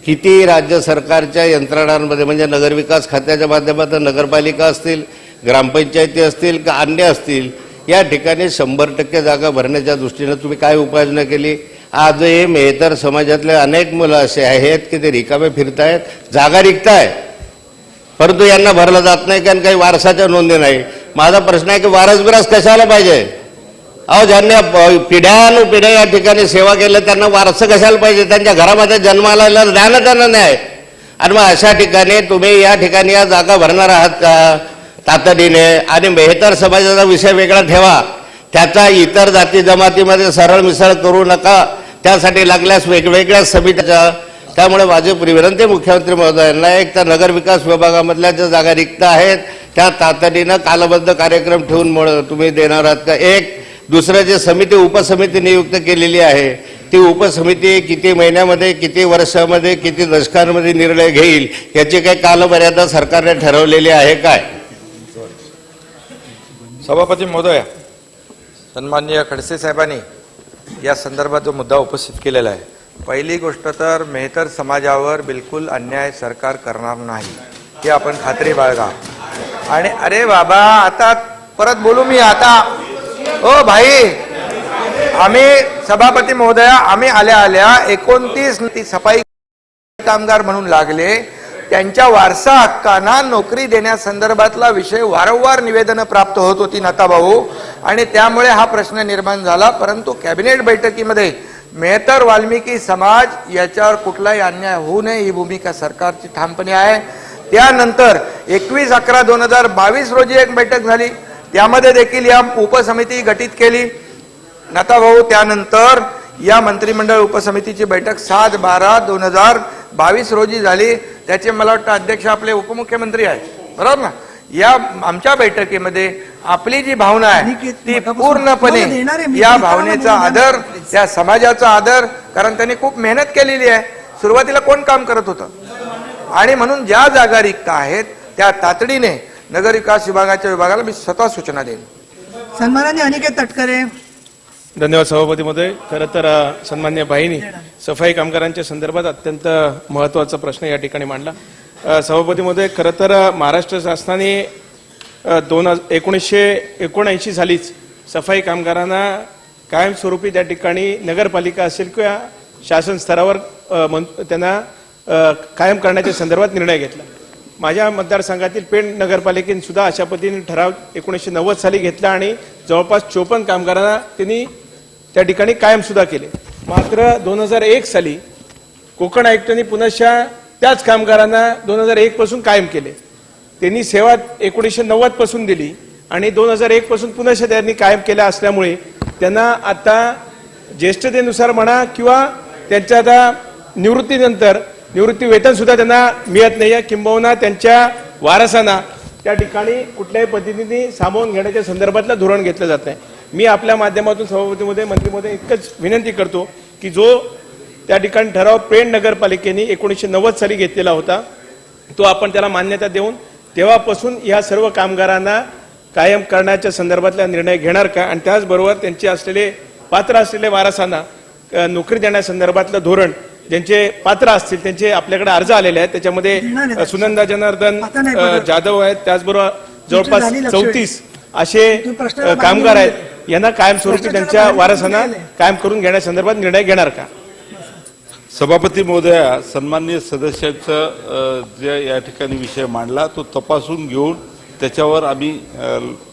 किती राज्य सरकारच्या यंत्रणांमध्ये म्हणजे नगरविकास खात्याच्या माध्यमातून नगरपालिका असतील, ग्रामपंचायती असतील का अन्य असतील, या ठिकाणी 100% जागा भरण्याच्या दृष्टीनं तुम्ही काय उपाययोजना केली? आजही मेहतर समाजातले अनेक मुलं असे आहेत की ते रिकामे फिरतायत, जागा रिकतायत, परंतु यांना भरलं जात नाही कारण काही वारसाच्या नोंदी नाही. माझा प्रश्न आहे की वारस बिरास कशाला पाहिजे? अहो, ज्यांनी पिढ्यानुपिढ्या या ठिकाणी सेवा केल्या त्यांना वारस कशाला पाहिजे? त्यांच्या घरामध्ये जन्माला द्या ना त्यांना न्याय. आणि मग अशा ठिकाणी तुम्ही या ठिकाणी या जागा भरणार आहात का तातडीने? आणि मेहतर समाजाचा विषय वेगळा ठेवा, त्याचा इतर जाती जमातीमध्ये सरळ मिसळ करू नका. त्यासाठी लागल्यास वेगवेगळ्या समित्या. त्यामुळे माझी विनंती मुख्यमंत्री महोदयांना, एक तर नगरविकास विभागामधल्या ज्या जागा रिक्त आहेत त्या तातडीनं कालबद्ध कार्यक्रम ठेवून तुम्ही देणार आहात का? एक. दुसरं, जे समिती उपसमिती नियुक्त केलेली आहे ती उपसमिती किती महिन्यामध्ये, किती वर्षामध्ये, किती दशकांमध्ये निर्णय घेईल याची काही कालमर्यादा सरकारने ठरवलेली आहे काय? सभापती महोदय, सन्माननीय खडसे साहेबांनी या संदर्भात जो मुद्दा उपस्थित केलेला आहे, पहिली गोष्ट तर मेहतर समाजावर बिलकुल अन्याय सरकार करणार नाही, ही आपण खात्री बाळगा. आणि अरे बाबा, आता परत बोलू मी आता? ओ भाई, आम्ही सभापती महोदया, आम्ही आल्या 29 सफाई कामगार म्हणून लागले, त्यांच्या वारसा हक्कांना नोकरी देण्यासंदर्भातला विषय वारंवार निवेदनं प्राप्त होत होती नताभाऊ, आणि त्यामुळे हा प्रश्न निर्माण झाला. परंतु कॅबिनेट बैठकीमध्ये मेहतर वाल्मिकी समाज याच्यावर कुठलाही अन्याय होऊ नये ही भूमिका सरकारची ठामपणे आहे. त्यानंतर 21/11/2022 रोजी एक बैठक झाली, त्यामध्ये देखील या उपसमिती गठीत केली नताभाऊ. त्यानंतर या मंत्रिमंडळ उपसमितीची बैठक 7/12/2022 रोजी झाली. त्याचे मला वाटतं अध्यक्ष आपले उपमुख्यमंत्री आहेत, बरोबर ना? या आमच्या बैठकीमध्ये आपली जी भावना आहे ती पूर्णपणे या भावनेचा आदर, त्या समाजाचा आदर, कारण त्यांनी खूप मेहनत केलेली आहे. सुरुवातीला कोण काम करत होतं? आणि म्हणून ज्या जागा रिक्त आहेत त्या तातडीने नगरविकास विभागाला मी स्वतः सूचना देईन. सन्माननीय अनिकेत तटकरे. धन्यवाद सभापती महोदय. खरं तर सन्मान्य बाईंनी सफाई कामगारांच्या संदर्भात अत्यंत महत्त्वाचा प्रश्न या ठिकाणी मांडला. सभापती महोदय, खरं तर महाराष्ट्र शासनाने 1979 सालीच सफाई कामगारांना कायमस्वरूपी त्या ठिकाणी नगरपालिका असेल किंवा शासन स्तरावर त्यांना कायम करण्याच्या संदर्भात निर्णय घेतला. माझ्या मतदारसंघातील पेण नगरपालिकेने सुद्धा अशा पद्धतीने ठराव 1990 साली घेतला आणि जवळपास 54 कामगारांना त्यांनी त्या ठिकाणी कायम सुद्धा केले. मात्र 2001 साली कोकण आयुक्तांनी पुनश्च त्याच कामगारांना 2001 पासून कायम केले. त्यांनी सेवा 1990 पासून दिली आणि 2001 पासून पुनश्च त्यांनी कायम केल्या असल्यामुळे त्यांना आता ज्येष्ठतेनुसार म्हणा किंवा त्यांच्या आता निवृत्तीनंतर निवृत्ती वेतन सुद्धा त्यांना मिळत नाहीये, किंबहुना त्यांच्या वारसांना त्या ठिकाणी कुठल्याही पद्धतीने सामावून घेण्याच्या संदर्भातलं धोरण घेतलं जात नाही. मी आपल्या माध्यमातून सभापतीमध्ये मंत्रीमध्ये एकच विनंती करतो की जो त्या ठिकाणी ठराव पेण नगरपालिकेने 1990 साली घेतलेला होता तो आपण त्याला मान्यता देऊन तेव्हापासून या सर्व कामगारांना कायम करण्याच्या संदर्भातला निर्णय घेणार का, आणि त्याचबरोबर त्यांचे असलेले पात्र असलेले वारसांना नोकरी देण्यासंदर्भातलं धोरण ज्यांचे पात्र असतील त्यांचे आपल्याकडे अर्ज आलेले आहेत. त्याच्यामध्ये सुनंदा जनार्दन जाधव आहेत, त्याचबरोबर जवळपास 34 असे कामगार आहेत. यांना कायमस्वरूपी त्यांच्या वारसांना कायम करून घेण्यासंदर्भात निर्णय घेणार का? सभापती महोदया, सन्माननीय सदस्याचं जे या ठिकाणी विषय मांडला तो तपासून घेऊन त्याच्यावर आम्ही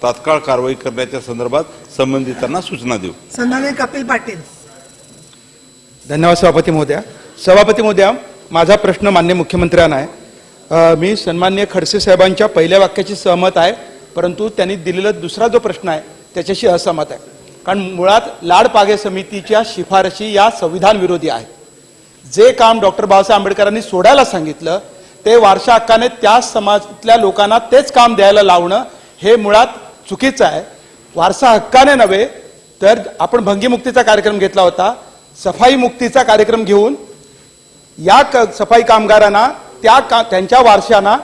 तात्काळ कारवाई करण्याच्या संदर्भात संबंधितांना सूचना देऊ. सन्माननीय कपिल पाटील. धन्यवाद सभापती महोदया. सभापती महोदया, माझा प्रश्न माननीय मुख्यमंत्र्यांना आहे. मी सन्माननीय खडसे साहेबांच्या पहिल्या वाक्याची सहमत आहे, परंतु त्यांनी दिलेला दुसरा जो प्रश्न आहे त्याच्याशी असहमत आहे. कारण मुळात लाडपागे समितीच्या शिफारशी या संविधान विरोधी आहेत. जे काम डॉक्टर बाबासाहेब आंबेडकरांनी सोडायला सांगितलं ते वारसा हक्काने त्या समाजातल्या लोकांना तेच काम द्यायला लावणं हे मुळात चुकीचं आहे. वारसा हक्काने नव्हे तर आपण भंगीमुक्तीचा कार्यक्रम घेतला होता, सफाई मुक्तीचा कार्यक्रम घेऊन या सफाई कामगारांना त्यांच्या वारशांना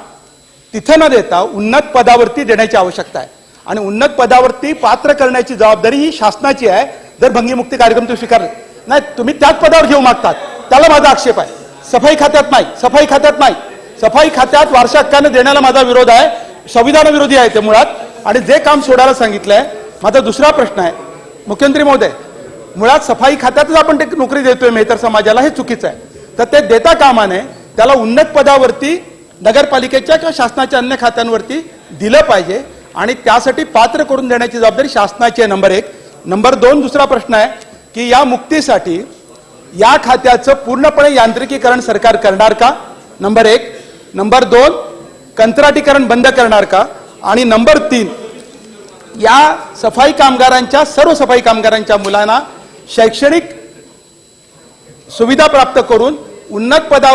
तिथं न देता उन्नत पदावरती देण्याची आवश्यकता आहे. आणि उन्नत पदावरती पात्र करण्याची जबाबदारी ही शासनाची आहे. जर भंगीमुक्ती कार्यक्रम तुम्ही स्वीकारले नाही, तुम्ही त्याच पदावर घेऊ मागतात, त्याला माझा आक्षेप आहे. सफाई खात्यात नाही, सफाई खात्यात नाही, सफाई खात्यात वारसा हक्काने देण्याला माझा विरोध आहे. संविधान विरोधी आहे ते मुळात. आणि जे काम सोडायला सांगितलंय, माझा दुसरा प्रश्न आहे मुख्यमंत्री महोदय, मुळात सफाई खात्यातच आपण ते नोकरी देतोय मेहतर समाजाला, हे चुकीचं आहे. तर ते देता कामा नये, त्याला उन्नत पदावरती नगरपालिकेच्या किंवा शासनाच्या अन्य खात्यांवरती दिलं पाहिजे आणि त्यासाठी पात्र करून देण्याची जबाबदारी शासनाची आहे. नंबर 1. नंबर 2 दुसरा प्रश्न आहे की या मुक्तीसाठी या खात्याचं पूर्णपणे यांत्रिकीकरण सरकार करणार का? नंबर 1. नंबर 2 कंत्राटीकरण बंद करणार का? आणि नंबर 3 या सफाई कामगारांच्या सर्व सफाई कामगारांच्या मुलांना शैक्षणिक सुविधा प्राप्त करून उन्नत पदावर